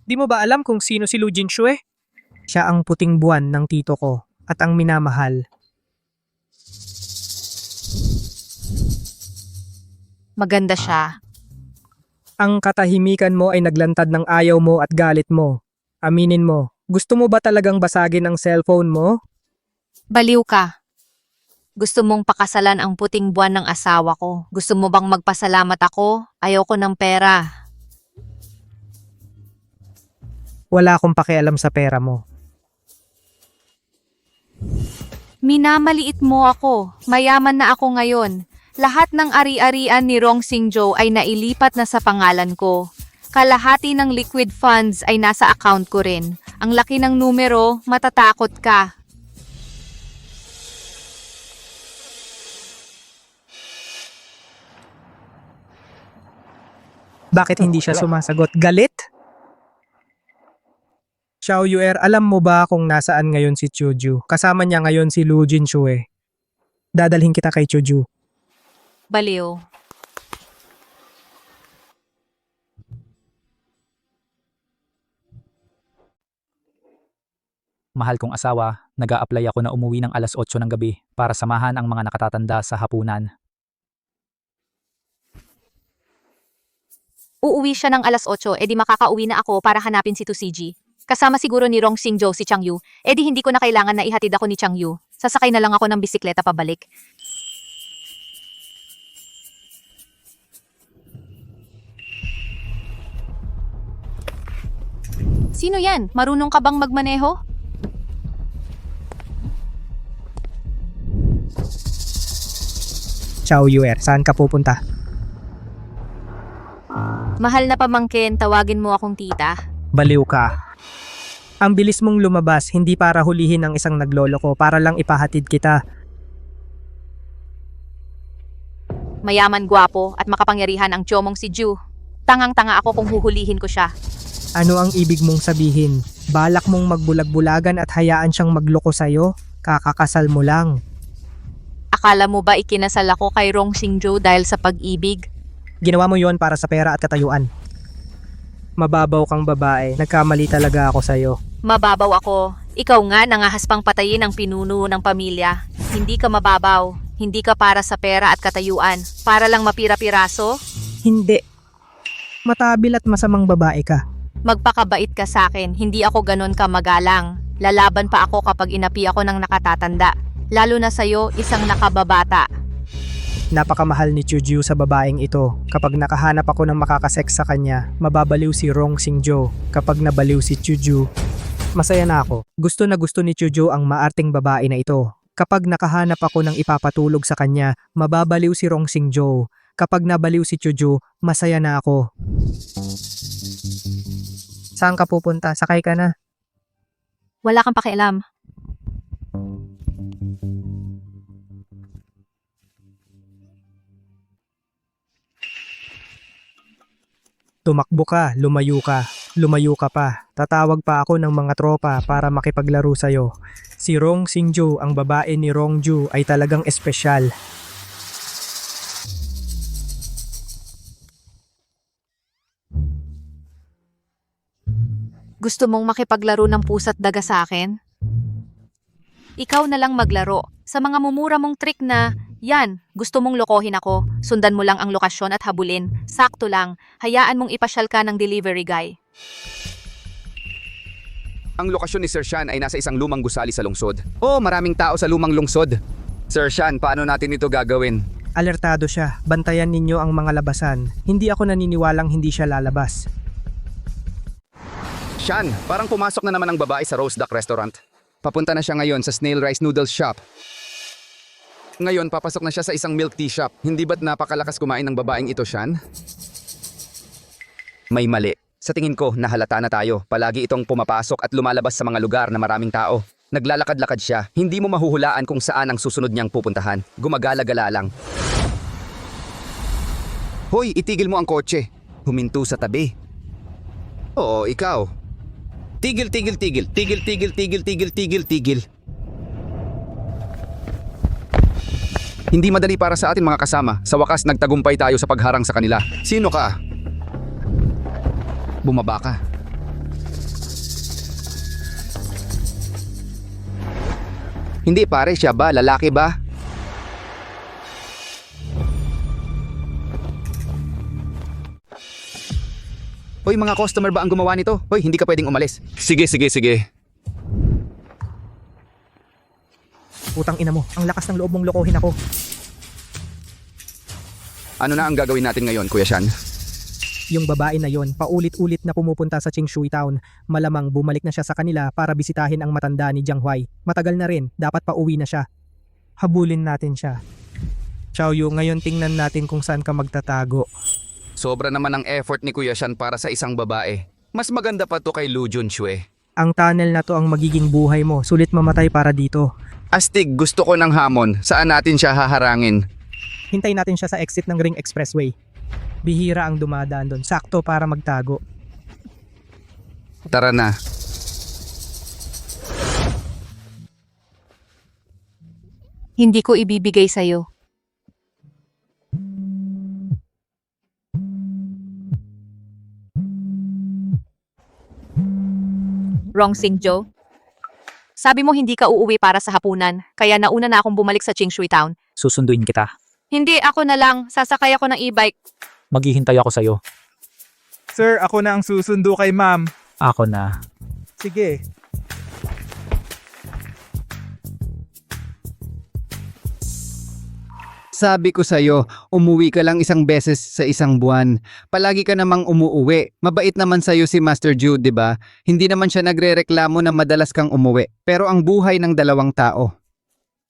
Di mo ba alam kung sino si Lu Jinxue? Siya ang puting buwan ng tito ko at ang minamahal. Maganda siya. Ang katahimikan mo ay naglantad ng ayaw mo at galit mo. Aminin mo, gusto mo ba talagang basagin ang cellphone mo? Baliw ka. Gusto mong pakasalan ang puting buwan ng asawa ko. Gusto mo bang magpasalamat ako? Ayoko ng pera. Wala akong pakialam sa pera mo. Minamaliit mo ako. Mayaman na ako ngayon. Lahat ng ari-arian ni Rong Xingzhou ay nailipat na sa pangalan ko. Kalahati ng liquid funds ay nasa account ko rin. Ang laki ng numero, matatakot ka. Bakit hindi siya sumasagot? Galit? Xiao Yuer, alam mo ba kung nasaan ngayon si Chuju? Kasama niya ngayon si Lu Jinxue. Dadalhin kita kay Chuju. Baliw. Mahal kong asawa, nag-a-apply ako na umuwi ng alas 8 ng gabi para samahan ang mga nakatatanda sa hapunan. Uuwi siya ng alas 8, edi makakauwi na ako para hanapin si 2CG. Kasama siguro ni Rong Xingzhou si Chang Yu, edi hindi ko na kailangan na ihatid ako ni Chang Yu. Sasakay na lang ako ng bisikleta pabalik. Sino yan? Marunong ka bang magmaneho? Xiao Yuer, saan ka pupunta? Mahal na pamangkin, tawagin mo akong tita. Baliw ka. Ang bilis mong lumabas, hindi para hulihin ang isang nagloloko, para lang ipahatid kita. Mayaman, gwapo, at makapangyarihan ang tiyomong si Ju. Tangang-tanga ako kung huhulihin ko siya. Ano ang ibig mong sabihin? Balak mong magbulag-bulagan at hayaan siyang magloko sa'yo? Kakakasal mo lang. Akala mo ba ikinasal ako kay Rong Xingzhou dahil sa pag-ibig? Ginawa mo yon para sa pera at katayuan. Mababaw kang babae, nagkamali talaga ako sa'yo. Mababaw ako. Ikaw nga nangahaspang patayin ang pinuno ng pamilya. Hindi ka mababaw. Hindi ka para sa pera at katayuan. Para lang mapira-piraso? Hindi. Matabil at masamang babae ka. Magpakabait ka sa akin. Hindi ako ganon ka magalang. Lalaban pa ako kapag inapi ako ng nakatatanda. Lalo na sa'yo, isang nakababata. Napakamahal ni Chuju sa babaeng ito. Kapag nakahanap ako ng makakaseks sa kanya, mababaliw si Rong Singjo. Kapag nabaliw si Chuju, masaya na ako. Gusto na gusto ni Chuju ang maarting babae na ito. Kapag nakahanap ako ng ipapatulog sa kanya, mababaliw si Rong Singjo. Kapag nabaliw si Chuju, masaya na ako. Saan ka pupunta? Sakay ka na. Wala kang pakialam. Tumakbo ka, lumayo ka pa. Tatawag pa ako ng mga tropa para makipaglaro sa'yo. Si Rong Singju, ang babae ni Rong Ju, ay talagang espesyal. Gusto mong makipaglaro ng pusa't daga sa akin? Ikaw na lang maglaro. Sa mga mumura mong trick na, yan, gusto mong lokohin ako, sundan mo lang ang lokasyon at habulin. Sakto lang, hayaan mong ipasyal ka ng delivery guy. Ang lokasyon ni Sir Shan ay nasa isang lumang gusali sa lungsod. Oh, maraming tao sa lumang lungsod. Sir Shan, paano natin ito gagawin? Alertado siya, bantayan ninyo ang mga labasan. Hindi ako naniniwalang hindi siya lalabas. Shan, parang pumasok na naman ang babae sa Rose Duck Restaurant. Papunta na siya ngayon sa Snail Rice Noodles Shop. Ngayon, papasok na siya sa isang milk tea shop. Hindi ba't napakalakas kumain ng babaeng ito, Shan? May mali. Sa tingin ko, nahalata na tayo. Palagi itong pumapasok at lumalabas sa mga lugar na maraming tao. Naglalakad-lakad siya. Hindi mo mahuhulaan kung saan ang susunod niyang pupuntahan. Gumagala-gala lang. Hoy, itigil mo ang kotse. Huminto sa tabi. Oo, ikaw. Tigil, tigil, tigil. Tigil, tigil, tigil, tigil, tigil, tigil. Hindi madali para sa atin mga kasama. Sa wakas, nagtagumpay tayo sa pagharang sa kanila. Sino ka? Bumaba ka. Hindi pare, siya ba? Lalaki ba? Hoy, mga customer ba ang gumawa nito? Hoy, hindi ka pwedeng umalis. Sige, sige, sige. Putang ina mo, ang lakas ng loob mong lokohin ako. Ano na ang gagawin natin ngayon, Kuya Shan? Yung babae na yon, paulit-ulit na pumupunta sa Qingshui Town. Malamang bumalik na siya sa kanila para bisitahin ang matanda ni Jiang Huai. Matagal na rin, dapat pauwi na siya. Habulin natin siya. Xiao Yu, ngayon tingnan natin kung saan ka magtatago. Sobra naman ang effort ni Kuya Shan para sa isang babae. Mas maganda pa to kay Lu Junxue. Ang tunnel na to ang magiging buhay mo, sulit mamatay para dito. Astig, gusto ko ng hamon. Saan natin siya haharangin? Hintay natin siya sa exit ng Ring Expressway. Bihira ang dumadaan doon, sakto para magtago. Tara na. Hindi ko ibibigay sa'yo. Rong Singjo. Sabi mo hindi ka uuwi para sa hapunan, kaya nauna na akong bumalik sa Qingshui Town. Susunduin kita. Hindi, ako na lang. Sasakay ako ng e-bike. Maghihintay ako sa'yo. Sir, ako na ang susundo kay ma'am. Ako na. Sige. Sabi ko sa'yo, umuwi ka lang isang beses sa isang buwan. Palagi ka namang umuuwi. Mabait naman sa'yo si Master Ju, di ba? Hindi naman siya nagrereklamo na madalas kang umuwi. Pero ang buhay ng dalawang tao,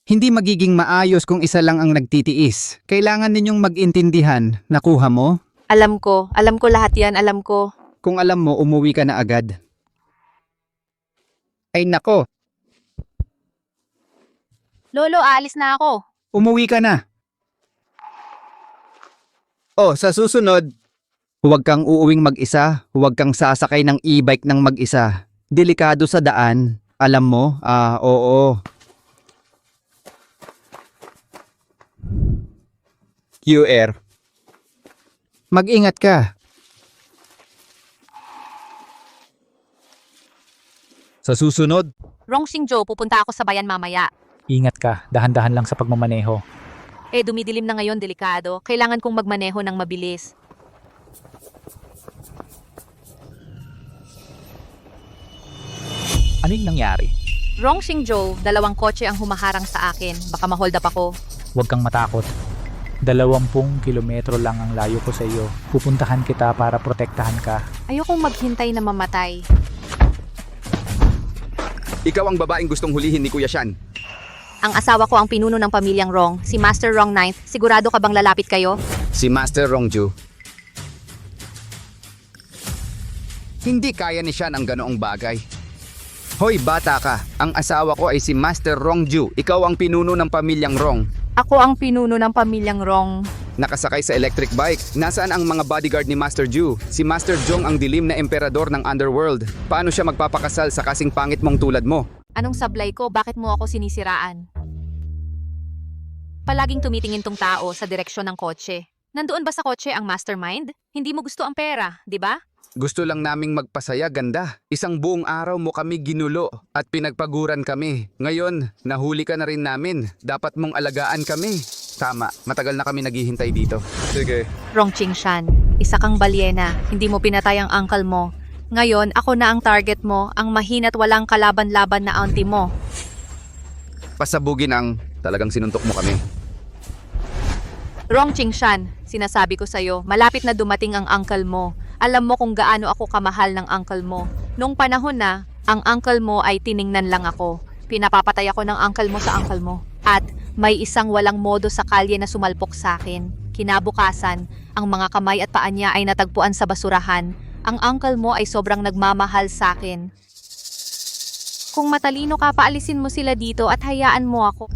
hindi magiging maayos kung isa lang ang nagtitiis. Kailangan ninyong mag-intindihan. Nakuha mo? Alam ko lahat yan, alam ko. Kung alam mo, umuwi ka na agad. Ay nako, Lolo, aalis na ako. umuwi ka na. Oh, sa susunod, huwag kang uuwing mag-isa, huwag kang sasakay ng e-bike ng mag-isa. Delikado sa daan. Alam mo? Oo. QR. Mag-ingat ka. Sa susunod, Rong Singjo, pupunta ako sa bayan mamaya. Ingat ka, dahan-dahan lang sa pagmamaneho. Dumidilim na ngayon, delikado. Kailangan kong magmaneho ng mabilis. Ano yung nangyari? Rong Xingzhou, 2 kotse ang humaharang sa akin. Baka ma-hold up ako. Huwag kang matakot. 20 kilometro lang ang layo ko sa iyo. Pupuntahan kita para protektahan ka. Ayokong maghintay na mamatay. Ikaw ang babaeng gustong hulihin ni Kuya Shan. Ang asawa ko ang pinuno ng pamilyang Rong, si Master Rong 9th. Sigurado ka bang lalapit kayo? Si Master Rongju. Hindi kaya ni Shan ang ganoong bagay. Hoy, bata ka. Ang asawa ko ay si Master Rongju. Ikaw ang pinuno ng pamilyang Rong. Ako ang pinuno ng pamilyang Rong. Nakasakay sa electric bike. Nasaan ang mga bodyguard ni Master Ju? Si Master Zhong ang dilim na emperador ng underworld. Paano siya magpapakasal sa kasing pangit mong tulad mo? Anong sablay ko? Bakit mo ako sinisiraan? Palaging tumitingin tong tao sa direksyon ng kotse. Nandoon ba sa kotse ang mastermind? Hindi mo gusto ang pera, di ba? Gusto lang naming magpasaya, ganda. Isang buong araw mo kami ginulo at pinagpaguran kami. Ngayon, nahuli ka na rin namin. Dapat mong alagaan kami. Tama, matagal na kami naghihintay dito. Sige. Rong Qingshan, isa kang balyena. Hindi mo pinatay ang uncle mo. Ngayon, ako na ang target mo, ang mahina't walang kalaban-laban na auntie mo. Pasabugin ang talagang sinuntok mo kami. Rong Qingshan, sinasabi ko sa'yo, malapit na dumating ang uncle mo. Alam mo kung gaano ako kamahal ng uncle mo. Nung panahon na, ang uncle mo ay tiningnan lang ako. Pinapapatay ako ng uncle mo sa uncle mo. At may isang walang modo sa kalye na sumalpok sa akin. Kinabukasan, ang mga kamay at paa niya ay natagpuan sa basurahan. Ang uncle mo ay sobrang nagmamahal sa akin. Kung matalino ka, paalisin mo sila dito at hayaan mo ako.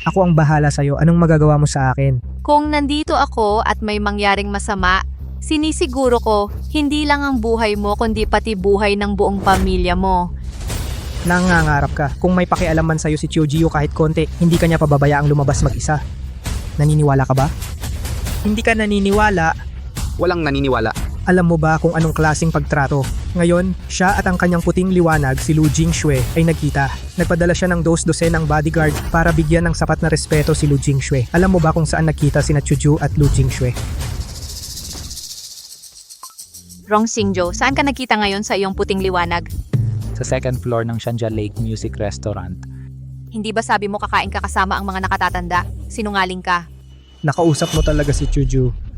Ako ang bahala sa'yo. Anong magagawa mo sa akin? Kung nandito ako at may mangyaring masama, sinisiguro ko, hindi lang ang buhay mo kundi pati buhay ng buong pamilya mo. Nangangarap ka. Kung may pakialaman sa'yo si Chiu kahit konti, hindi ka niya pababayaang lumabas mag-isa. Naniniwala ka ba? Hindi ka naniniwala. Walang naniniwala. Alam mo ba kung anong klaseng pagtrato? Ngayon, siya at ang kanyang puting liwanag, si Lu Jingshui, ay nagkita. Nagpadala siya ng 2 dosenang bodyguard para bigyan ng sapat na respeto si Lu Jingshui. Alam mo ba kung saan nagkita sina Chuju at Lu Jingshui? Rong Xingzhou, saan ka nakita ngayon sa iyong puting liwanag? Sa second floor ng Shanja Lake Music Restaurant. Hindi ba sabi mo kakain ka kasama ang mga nakatatanda? Sinungaling ka. Nakausap mo talaga si Chuju.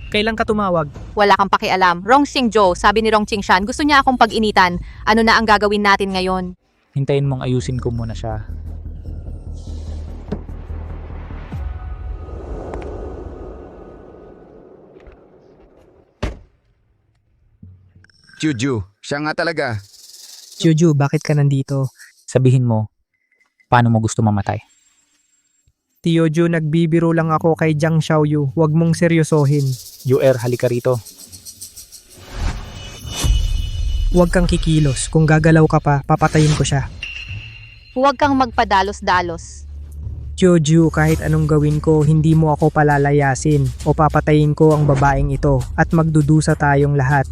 Kailan ka tumawag? Wala kang pakialam. Rong Xingzhou, sabi ni Rong Qingshan, gusto niya akong pag-initan. Ano na ang gagawin natin ngayon? Hintayin mong ayusin ko muna siya. Juju, siya nga talaga. Chuju, bakit ka nandito? Sabihin mo, paano mo gusto mamatay? Tio Ju, nagbibiro lang ako kay Jiang Xiaoyu. Huwag mong seryosohin. UR, halika rito. Huwag kang kikilos. Kung gagalaw ka pa, papatayin ko siya. Huwag kang magpadalos-dalos. Joju, kahit anong gawin ko, hindi mo ako palalayasin o papatayin ko ang babaeng ito at magdudusa tayong lahat.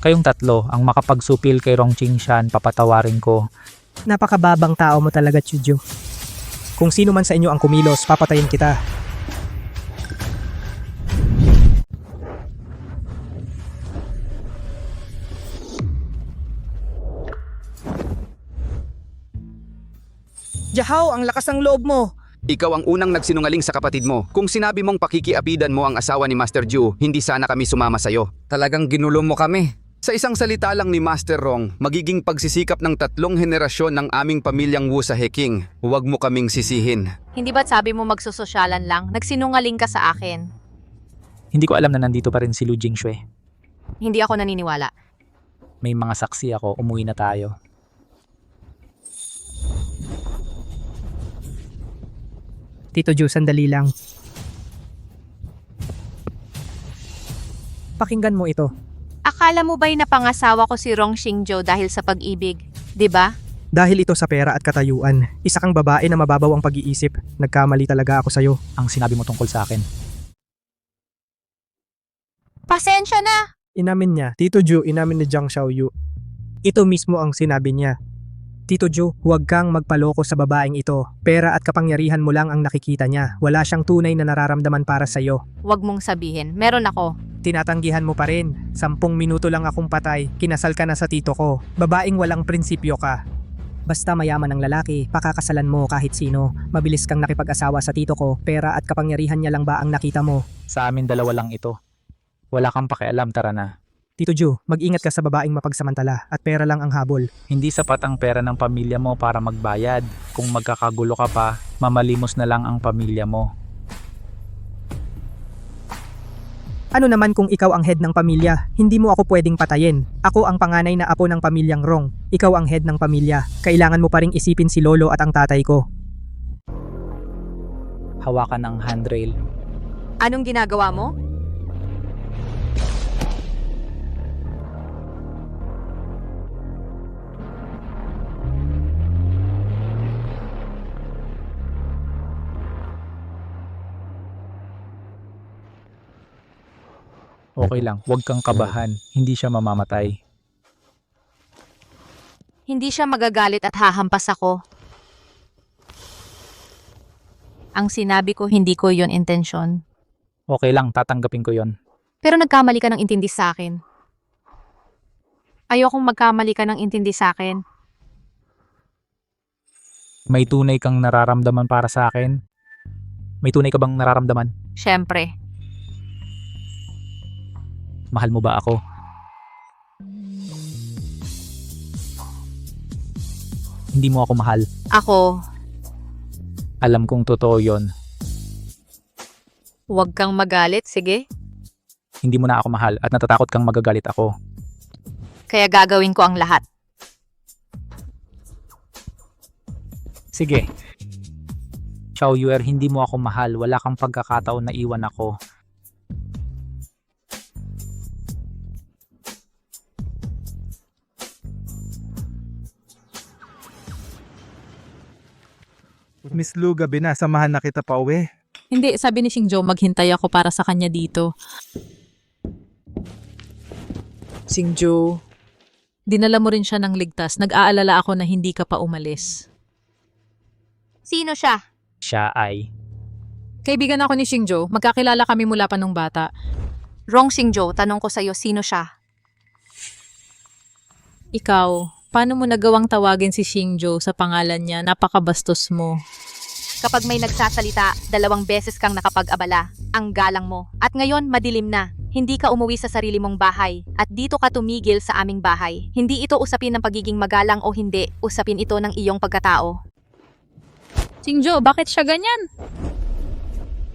Kayong tatlo, ang makapagsupil kay Rong Qingshan, papatawarin ko. Napakababang tao mo talaga, Chuju. Kung sino man sa inyo ang kumilos, papatayin kita. Jahaw, ang lakas ng loob mo. Ikaw ang unang nagsinungaling sa kapatid mo. Kung sinabi mong pakikiapidan mo ang asawa ni Master Ju, hindi sana kami sumama sa'yo. Talagang ginulo mo kami. Sa isang salita lang ni Master Rong, magiging pagsisikap ng 3 henerasyon ng aming pamilyang Wu sa Heking. Huwag mo kaming sisihin. Hindi ba't sabi mo magsusosyalan lang? Nagsinungaling ka sa akin. Hindi ko alam na nandito pa rin si Lu Jingshui. Hindi ako naniniwala. May mga saksi ako, umuwi na tayo. Tito Ju, sandali lang. Pakinggan mo ito. Akala mo ba'y napangasawa ko si Rong Xingzhou dahil sa pag-ibig? 'Di ba? Dahil ito sa pera at katayuan, isa kang babae na mababaw ang pag-iisip. Nagkamali talaga ako sa'yo. Ang sinabi mo tungkol sa akin. Pasensya na! Inamin niya, Tito Ju, inamin ni Jiang Xiaoyu. Ito mismo ang sinabi niya. Tito Ju, huwag kang magpaloko sa babaeng ito. Pera at kapangyarihan mo lang ang nakikita niya. Wala siyang tunay na nararamdaman para sa'yo. Huwag mong sabihin, meron ako. Tinatanggihan mo pa rin. 10 minuto lang akong patay, kinasal ka na sa tito ko. Babaeng walang prinsipyo ka. Basta mayaman ang lalaki, pakakasalan mo kahit sino. Mabilis kang nakipag-asawa sa tito ko, pera at kapangyarihan niya lang ba ang nakita mo? Sa amin dalawa lang ito. Wala kang pakialam, tara na. Tito Ju, mag-ingat ka sa babaeng mapagsamantala at pera lang ang habol. Hindi sapat ang pera ng pamilya mo para magbayad. Kung magkakagulo ka pa, mamalimos na lang ang pamilya mo. Ano naman kung ikaw ang head ng pamilya? Hindi mo ako pwedeng patayin. Ako ang panganay na apo ng pamilyang Rong. Ikaw ang head ng pamilya. Kailangan mo pa ring isipin si Lolo at ang tatay ko. Hawakan ng handrail. Anong ginagawa mo? Okay lang, huwag kang kabahan. Hindi siya mamamatay. Hindi siya magagalit at hahampas ako. Ang sinabi ko, hindi ko yon intensyon. Okay lang, tatanggapin ko yon. Pero nagkamali ka ng intindi sa akin. Ayokong magkamali ka ng intindi sa akin. May tunay kang nararamdaman para sa akin? May tunay ka bang nararamdaman? Siyempre. Mahal mo ba ako? Hindi mo ako mahal. Ako, Alam kong totoo yon. huwag kang magalit, sige? Hindi mo na ako mahal at natatakot kang magagalit ako. Kaya gagawin ko ang lahat. Sige. Chow Yuer, hindi mo ako mahal. Wala kang pagkakataon na iwan ako. Miss Lu, gabi na. Samahan na kita pa uwi. Hindi, sabi ni Xingjo, maghintay ako para sa kanya dito. Xingjo, dinala mo rin siya ng ligtas. Nag-aalala ako na hindi ka pa umalis. Sino siya? Siya ay... Kaibigan ako ni Xingjo. Magkakilala kami mula pa nung bata. Rong Xingjo, tanong ko sa'yo, sino siya? Ikaw, paano mo nagawang tawagin si Xingjo sa pangalan niya? Napakabastos mo. Kapag may nagsasalita, 2 beses kang nakapag-abala. Ang galang mo. At ngayon, madilim na. Hindi ka umuwi sa sarili mong bahay. At dito ka tumigil sa aming bahay. Hindi ito usapin ng pagiging magalang o hindi. Usapin ito ng iyong pagkatao. Xingjo, bakit siya ganyan?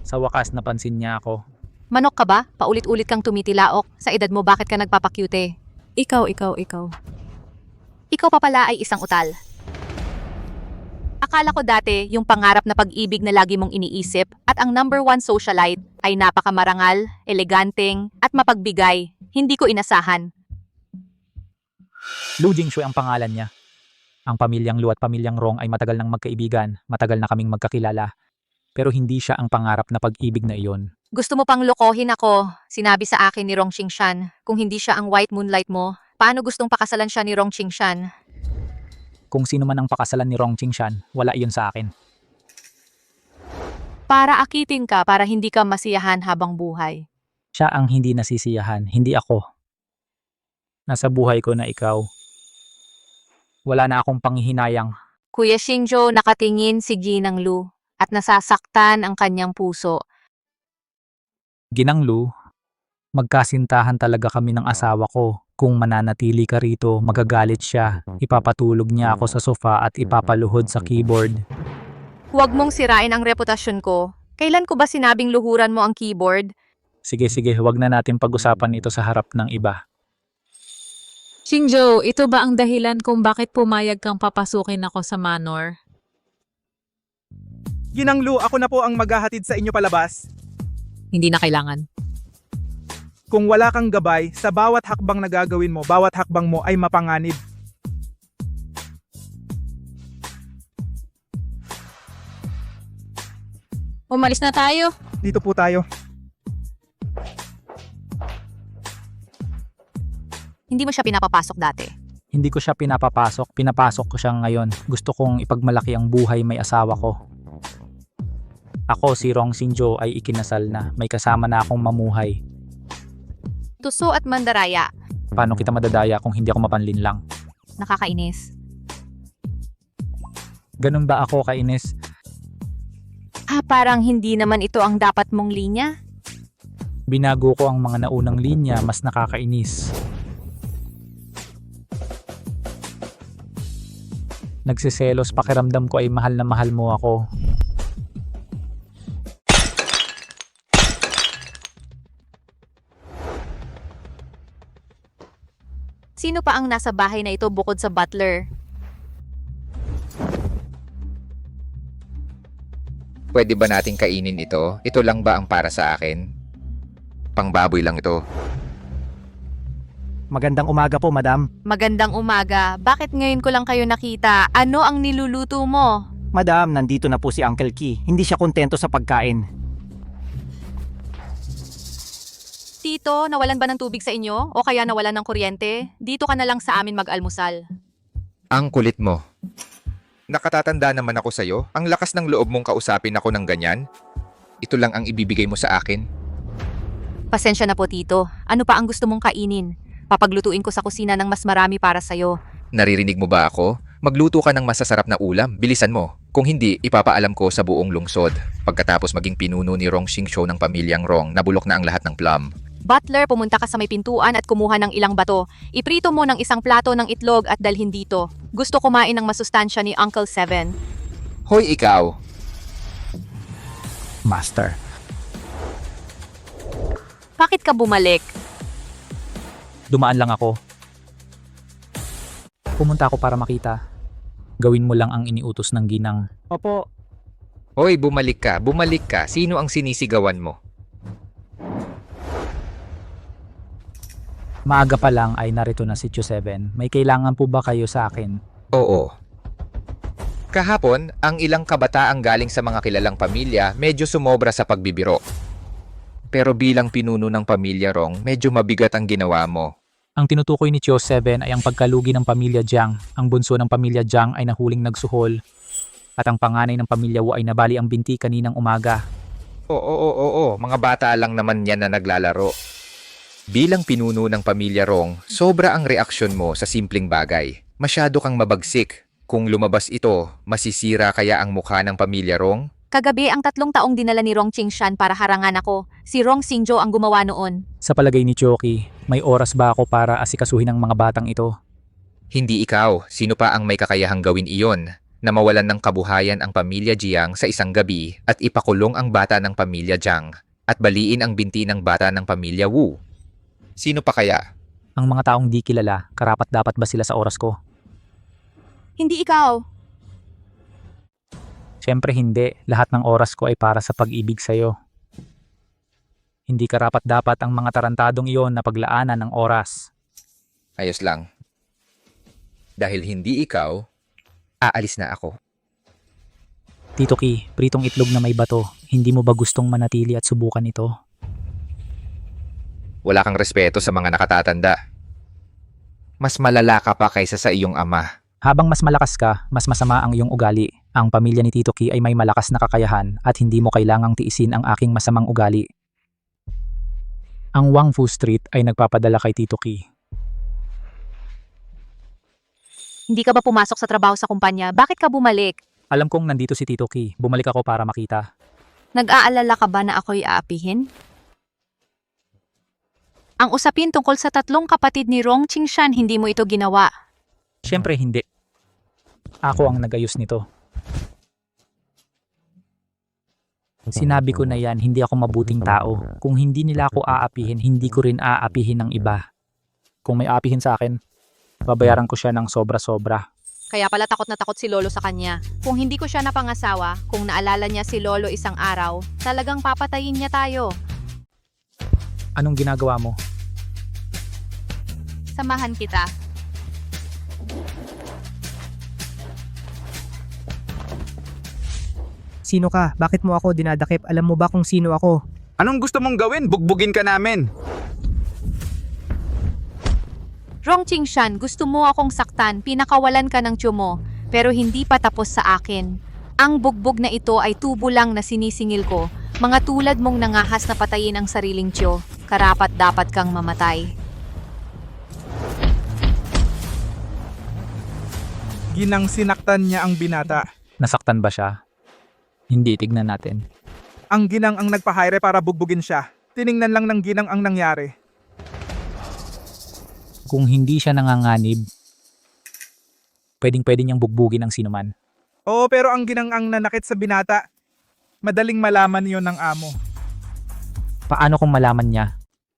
Sa wakas, napansin niya ako. Manok ka ba? Paulit-ulit kang tumitilaok. Sa edad mo, bakit ka nagpapakyute? Ikaw. Ikaw pa pala ay isang utal. Akala ko dati yung pangarap na pag-ibig na lagi mong iniisip at ang number 1 socialite ay napakamarangal, eleganteng at mapagbigay. Hindi ko inasahan. Lu Jingshui ang pangalan niya. Ang pamilyang Lu at pamilyang Rong ay matagal nang magkaibigan, matagal na kaming magkakilala. Pero hindi siya ang pangarap na pag-ibig na iyon. Gusto mo pang lokohin ako? Sinabi sa akin ni Rong Qingshan, kung hindi siya ang white moonlight mo, paano gustong pakasalan siya ni Rong Qingshan? Kung sino man ang pakasalan ni Rong Qingshan, wala iyon sa akin. Para akitin ka para hindi ka masiyahan habang buhay. Siya ang hindi nasisiyahan, hindi ako. Nasa buhay ko na ikaw. Wala na akong panghihinayang. Kuya Xingjo, nakatingin si Ginang Lu at nasasaktan ang kanyang puso. Ginang Lu, magkasintahan talaga kami ng asawa ko. Kung mananatili ka rito, magagalit siya. Ipapatulog niya ako sa sofa at ipapaluhod sa keyboard. Huwag mong sirain ang reputasyon ko. Kailan ko ba sinabing luhuran mo ang keyboard? Sige, huwag na natin pag-usapan ito sa harap ng iba. Xingjo, ito ba ang dahilan kung bakit pumayag kang papasukin ako sa manor? Ginang Lu, ako na po ang maghahatid sa inyo palabas. Hindi na kailangan. Kung wala kang gabay, sa bawat hakbang na gagawin mo, bawat hakbang mo ay mapanganib. Umalis na tayo. Dito po tayo. Hindi mo siya pinapapasok dati. Hindi ko siya pinapasok ko siya ngayon. Gusto kong ipagmalaki ang buhay may asawa ko. Ako si Rong Xingjo ay ikinasal na, may kasama na akong mamuhay. Tuso at mandaraya. Paano kita madadaya kung hindi ako mapanlin lang? Nakakainis. Ganun ba ako kainis? Parang hindi naman ito ang dapat mong linya. Binago ko ang mga naunang linya, mas nakakainis. Nagsiselos, pakiramdam ko ay mahal na mahal mo ako. Sino pa ang nasa bahay na ito bukod sa butler? Pwede ba nating kainin ito? Ito lang ba ang para sa akin? Pangbaboy lang ito. Magandang umaga po, madam. Magandang umaga. Bakit ngayon ko lang kayo nakita? Ano ang niluluto mo? Madam, nandito na po si Uncle Key. Hindi siya kontento sa pagkain. Tito, nawalan ba ng tubig sa inyo? O kaya nawalan ng kuryente? Dito ka na lang sa amin mag-almusal. Ang kulit mo. Nakatatanda naman ako sa'yo. Ang lakas ng loob mong kausapin ako ng ganyan. Ito lang ang ibibigay mo sa akin. Pasensya na po, Tito. Ano pa ang gusto mong kainin? Papaglutuin ko sa kusina ng mas marami para sa'yo. Naririnig mo ba ako? Magluto ka ng masasarap na ulam. Bilisan mo. Kung hindi, ipapaalam ko sa buong lungsod. Pagkatapos maging pinuno ni Rong Xingqiu ng pamilyang Rong, nabulok na ang lahat ng plum. Butler, pumunta ka sa may pintuan at kumuha ng ilang bato. Iprito mo ng isang plato ng itlog at dalhin dito. Gusto kumain ng masustansya ni Uncle Seven. Hoy ikaw! Master. Bakit ka bumalik? Dumaan lang ako. Pumunta ako para makita. Gawin mo lang ang iniutos ng ginang. Opo. Hoy, bumalik ka, bumalik ka. Sino ang sinisigawan mo? Maaga pa lang ay narito na si Chu 7. May kailangan po ba kayo sa akin? Oo. Kahapon, ang ilang kabataang galing sa mga kilalang pamilya medyo sumobra sa pagbibiro. Pero bilang pinuno ng pamilya Rong, medyo mabigat ang ginawa mo. Ang tinutukoy ni Chu 7 ay ang pagkalugi ng pamilya Jiang. Ang bunso ng pamilya Jiang ay nahuling nagsuhol. At ang panganay ng pamilya Wu ay nabali ang binti kaninang umaga. Oo, mga bata lang naman yan na naglalaro. Bilang pinuno ng pamilya Rong, sobra ang reaksyon mo sa simpleng bagay. Masyado kang mabagsik. Kung lumabas ito, masisira kaya ang mukha ng pamilya Rong? Kagabi ang 3 taong dinala ni Rong Qingshan para harangan ako. Si Rong Xingqiu ang gumawa noon. Sa palagay ni Choki, may oras ba ako para asikasuhin ang mga batang ito? Hindi ikaw. Sino pa ang may kakayahang gawin iyon? Na mawalan ng kabuhayan ang pamilya Jiang sa isang gabi at ipakulong ang bata ng pamilya Jiang at baliin ang binti ng bata ng pamilya Wu. Sino pa kaya? Ang mga taong di kilala, karapat-dapat ba sila sa oras ko? Hindi ikaw. Siyempre hindi. Lahat ng oras ko ay para sa pag-ibig sa'yo. Hindi karapat-dapat ang mga tarantadong iyon na paglaanan ng oras. Ayos lang. Dahil hindi ikaw, aalis na ako. Tito Ki, pritong itlog na may bato. Hindi mo ba gustong manatili at subukan ito? Wala kang respeto sa mga nakatatanda. Mas malala ka pa kaysa sa iyong ama. Habang mas malakas ka, mas masama ang iyong ugali. Ang pamilya ni Tito Ki ay may malakas na kakayahan at hindi mo kailangang tiisin ang aking masamang ugali. Ang Wangfu Street ay nagpapadala kay Tito Ki. Hindi ka ba pumasok sa trabaho sa kumpanya? Bakit ka bumalik? Alam kong nandito si Tito Ki. Bumalik ako para makita. Nag-aalala ka ba na ako'y aapihin? Ang usapin tungkol sa 3 kapatid ni Rong Qingshan, hindi mo ito ginawa. Siyempre hindi. Ako ang nagayos nito. Sinabi ko na yan, hindi ako mabuting tao. Kung hindi nila ako aapihin, hindi ko rin aapihin ng iba. Kung may aapihin sa akin, babayaran ko siya ng sobra-sobra. Kaya pala takot na takot si Lolo sa kanya. Kung hindi ko siya napangasawa, kung naalala niya si Lolo isang araw, talagang papatayin niya tayo. Anong ginagawa mo? Samahan kita. Sino ka? Bakit mo ako dinadakip? Alam mo ba kung sino ako? Anong gusto mong gawin? Bugbugin ka namin. Rong Qingshan, gusto mo akong saktan, pinakawalan ka ng tiyo mo, pero hindi pa tapos sa akin. Ang bugbog na ito ay tubo lang na sinisingil ko, mga tulad mong nangahas na patayin ang sariling tiyo. Karapat dapat kang mamatay. Ginang sinaktan niya ang binata. Nasaktan ba siya? Hindi, tignan natin. Ang ginang ang nagpahire para bugbugin siya. Tiningnan lang ng ginang ang nangyari. Kung hindi siya nanganganib, pwedeng niyang bugbugin ang sinuman. Oo, pero ang ginang ang nanakit sa binata. Madaling malaman yon ng amo. Paano kung malaman niya?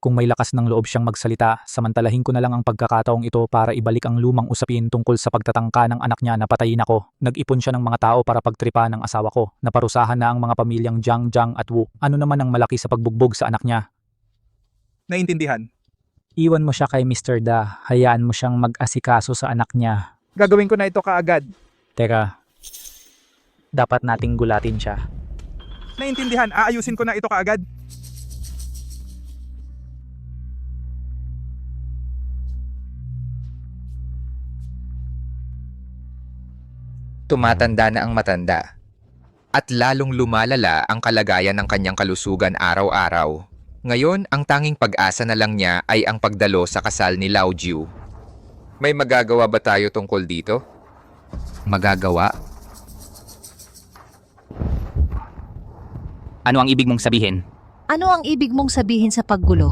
Kung may lakas ng loob siyang magsalita, samantalahin ko na lang ang pagkakataong ito para ibalik ang lumang usapin tungkol sa pagtatangka ng anak niya na patayin ako. Nag-ipon siya ng mga tao para pagtripa ng asawa ko. Naparusahan na ang mga pamilyang Jiang at Wu. Ano naman ang malaki sa pagbugbog sa anak niya? Naintindihan. Iwan mo siya kay Mr. Da. Hayaan mo siyang mag-asikaso sa anak niya. Gagawin ko na ito kaagad. Teka, dapat nating gulatin siya. Naintindihan, aayusin ko na ito kaagad. Tumatanda na ang matanda. At lalong lumalala ang kalagayan ng kanyang kalusugan araw-araw. Ngayon, ang tanging pag-asa na lang niya ay ang pagdalo sa kasal ni Lao Jiu. May magagawa ba tayo tungkol dito? Magagawa? Ano ang ibig mong sabihin? Ano ang ibig mong sabihin sa paggulo?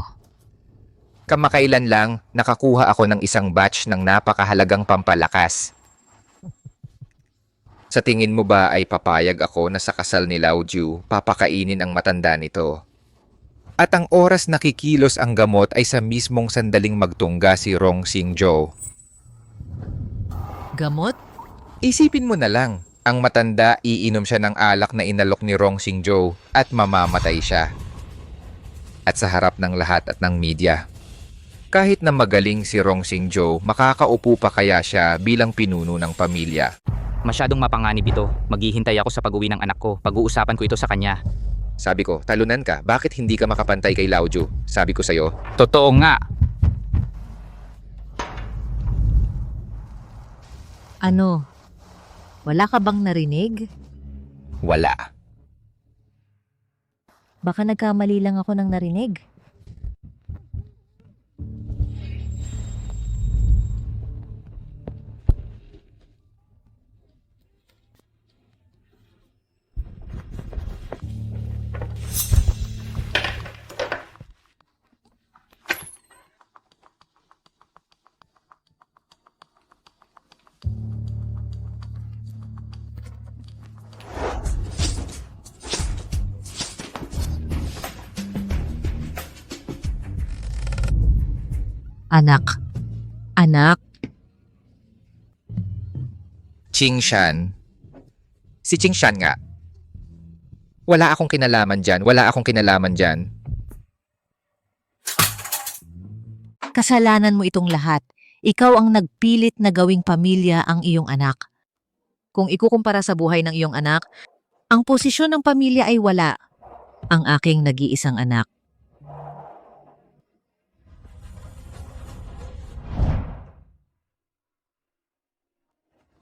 Kamakailan lang, nakakuha ako ng isang batch ng napakahalagang pampalakas. Sa tingin mo ba ay papayag ako na sa kasal ni Lao Jiu, papakainin ang matanda nito? At ang oras na kikilos ang gamot ay sa mismong sandaling magtungga si Rong Xingzhou. Gamot? Isipin mo na lang, ang matanda iinom siya ng alak na inalok ni Rong Xingzhou at mamamatay siya. At sa harap ng lahat at ng media. Kahit na magaling si Rong Xingzhou, makakaupo pa kaya siya bilang pinuno ng pamilya? Masyadong mapanganib ito. Maghihintay ako sa pag-uwi ng anak ko. Pag-uusapan ko ito sa kanya. Sabi ko, talunan ka, bakit hindi ka makapantay kay Lao Jiu? Sabi ko sa'yo, Totoo nga. Ano? Wala ka bang narinig? wala. Baka nagkamali lang ako ng narinig. Anak. Anak. Qingshan. Si Qingshan nga. Wala akong kinalaman dyan. Wala akong kinalaman dyan. Kasalanan mo itong lahat. Ikaw ang nagpilit na gawing pamilya ang iyong anak. Kung ikukumpara sa buhay ng iyong anak, ang posisyon ng pamilya ay wala. Ang aking nag-iisang anak.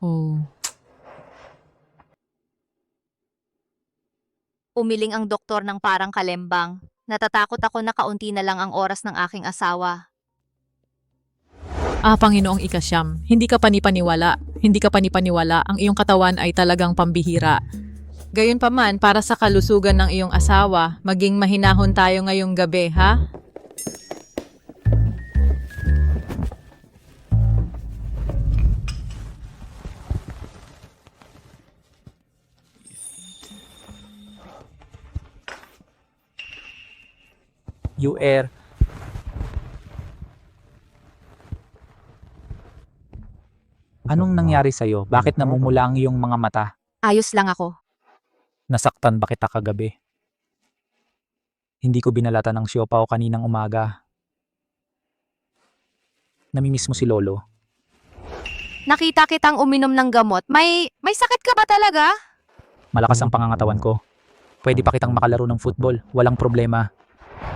Oh. Umiling ang doktor ng parang kalembang. Natatakot ako na kaunti na lang ang oras ng aking asawa. Panginoong Ikasyam, hindi ka panipaniwala. Hindi ka panipaniwala. Ang iyong katawan ay talagang pambihira. Gayunpaman, para sa kalusugan ng iyong asawa, maging mahinahon tayo ngayong gabi, ha? UR. Anong nangyari sa'yo? Bakit namumula ang iyong mga mata? Ayos lang ako. Nasaktan ba kita kagabi? Hindi ko binalata ng siopaw kaninang umaga. Namimiss mo si Lolo? Nakita kitang uminom ng gamot. May sakit ka ba talaga? Malakas ang pangangatawan ko. Pwede pa kitang makalaro ng football. Walang problema.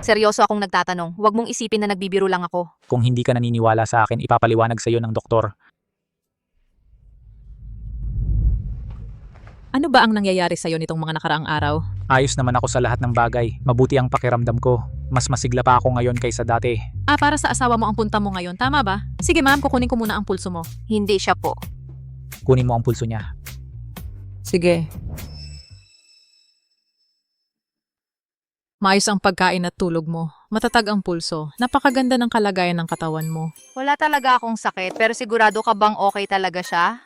Seryoso akong nagtatanong. Huwag mong isipin na nagbibiro lang ako. Kung hindi ka naniniwala sa akin, ipapaliwanag sa iyo ng doktor. Ano ba ang nangyayari sa'yo nitong mga nakaraang araw? Ayos naman ako sa lahat ng bagay. Mabuti ang pakiramdam ko. Mas masigla pa ako ngayon kaysa dati. Para sa asawa mo ang punta mo ngayon, tama ba? Sige ma'am, kukunin ko muna ang pulso mo. Hindi siya po. Kunin mo ang pulso niya. Sige. Maayos ang pagkain at tulog mo. Matatag ang pulso. Napakaganda ng kalagayan ng katawan mo. Wala talaga akong sakit, pero sigurado ka bang okay talaga siya?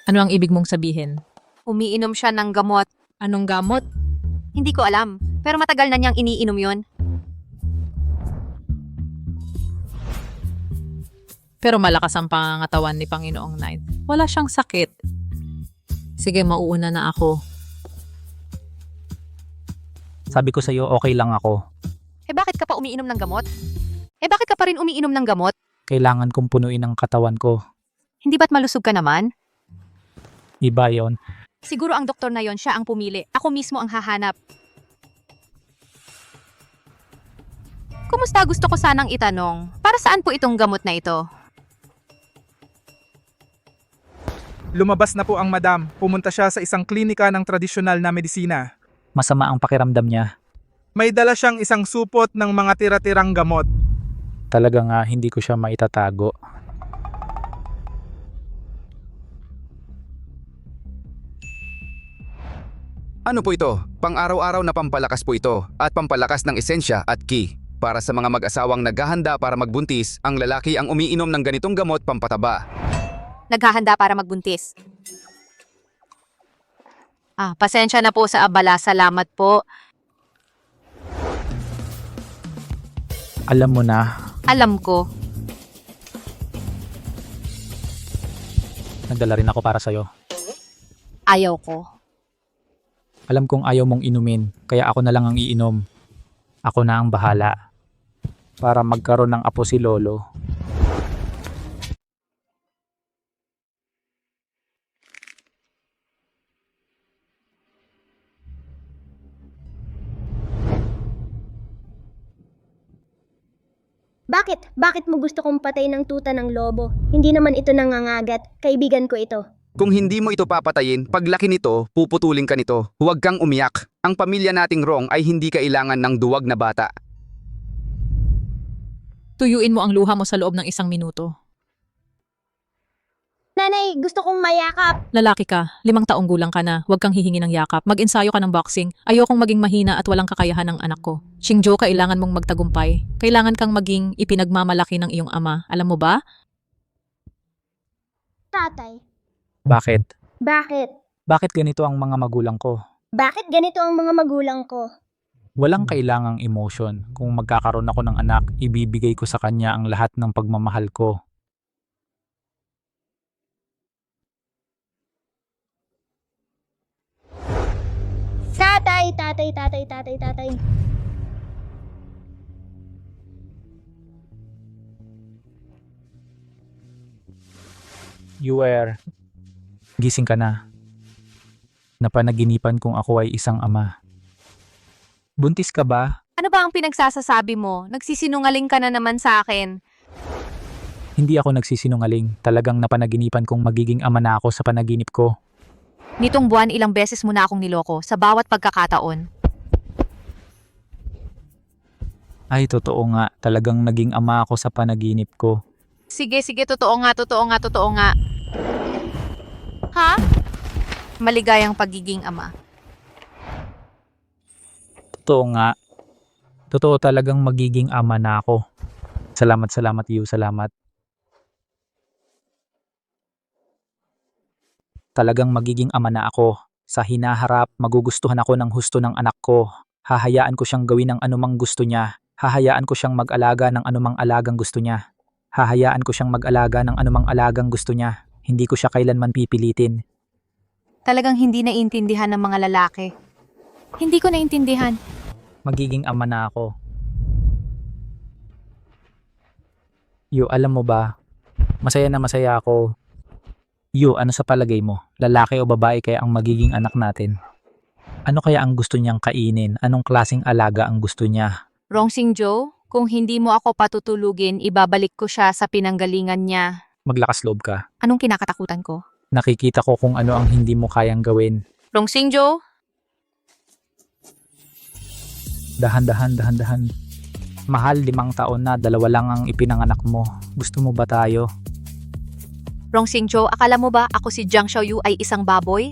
Ano ang ibig mong sabihin? Umiinom siya ng gamot. Anong gamot? Hindi ko alam, pero matagal na niyang iniinom yon. Pero malakas ang pangangatawan ni Panginoong Knight. Wala siyang sakit. Sige, mauuna na ako. Sabi ko sa'yo, okay lang ako. Bakit ka pa umiinom ng gamot? Bakit ka pa rin umiinom ng gamot? Kailangan kong punuin ang katawan ko. Hindi ba't malusog ka naman? Iba yon. Siguro ang doktor na yon siya ang pumili. Ako mismo ang hahanap. Kumusta? Gusto ko sanang itanong. Para saan po itong gamot na ito? Lumabas na po ang madam. Pumunta siya sa isang klinika ng tradisyonal na medisina. Masama ang pakiramdam niya. May dala siyang isang supot ng mga tira-tirang gamot. Talaga nga, hindi ko siya maitatago. Ano po ito? Pang-araw-araw na pampalakas po ito at pampalakas ng esensya at ki. Para sa mga mag-asawang naghahanda para magbuntis, ang lalaki ang umiinom ng ganitong gamot pampataba. Naghahanda para magbuntis. Pasensya na po sa abala. Salamat po. Alam mo na, Alam ko. nagdala rin ako para sa'yo. Ayaw ko. Alam kong ayaw mong inumin, kaya ako na lang ang iinom. Ako na ang bahala. Para magkaroon ng apo si Lolo. Bakit? Bakit mo gusto kong patay ng tuta ng lobo? Hindi naman ito nangangagat. Kaibigan ko ito. Kung hindi mo ito papatayin, paglaki nito, puputulin ka nito. Huwag kang umiyak. Ang pamilya nating Rong ay hindi kailangan ng duwag na bata. Tuyuin mo ang luha mo sa loob ng 1 minuto. Nanay, gusto kong mayakap. Lalaki ka, 5 taong gulang ka na, huwag kang hihingi ng yakap. Mag-ensayo ka ng boxing. Ayokong maging mahina at walang kakayahan ng anak ko. Xingjo, kailangan mong magtagumpay. Kailangan kang maging ipinagmamalaki ng iyong ama. Alam mo ba? Tatay, Bakit? bakit? Bakit ganito ang mga magulang ko? Bakit ganito ang mga magulang ko? Walang kailangang emotion. Kung magkakaroon ako ng anak, ibibigay ko sa kanya ang lahat ng pagmamahal ko. Tatay. Yuer, gising ka na. Napanaginipan kong ako ay isang ama. Buntis ka ba? Ano ba ang pinagsasasabi mo? Nagsisinungaling ka na naman sa akin. Hindi ako nagsisinungaling. Talagang napanaginipan kong magiging ama na ako sa panaginip ko. Nitong buwan, ilang beses mo na akong niloko sa bawat pagkakataon. Ay, totoo nga. Talagang naging ama ako sa panaginip ko. Sige, totoo nga. Ha? Maligayang pagiging ama. Totoo nga. Totoo talagang magiging ama na ako. Salamat, Yu. Salamat. Talagang magiging ama na ako. Sa hinaharap, magugustuhan ako ng husto ng anak ko. Hahayaan ko siyang gawin ng anumang gusto niya. Hahayaan ko siyang mag-alaga ng anumang alagang gusto niya. Hahayaan ko siyang mag-alaga ng anumang alagang gusto niya. Hindi ko siya kailanman pipilitin. Talagang hindi naiintindihan ng mga lalaki. Hindi ko naintindihan. Magiging ama na ako. Yu, alam mo ba? Masaya na masaya ako. Yu, ano sa palagay mo? Lalaki o babae kaya ang magiging anak natin? Ano kaya ang gusto niyang kainin? Anong klaseng alaga ang gusto niya? Rong Xingjo, kung hindi mo ako patutulugin, ibabalik ko siya sa pinanggalingan niya. Maglakas loob ka. Anong kinakatakutan ko? Nakikita ko kung ano ang hindi mo kayang gawin. Rong Xingjo? Dahan-dahan. Mahal, 5 taon na, 2 lang ang ipinanganak mo. Gusto mo ba tayo? Rong Xingqiu, akala mo ba ako si Jiang Xiaoyu ay isang baboy?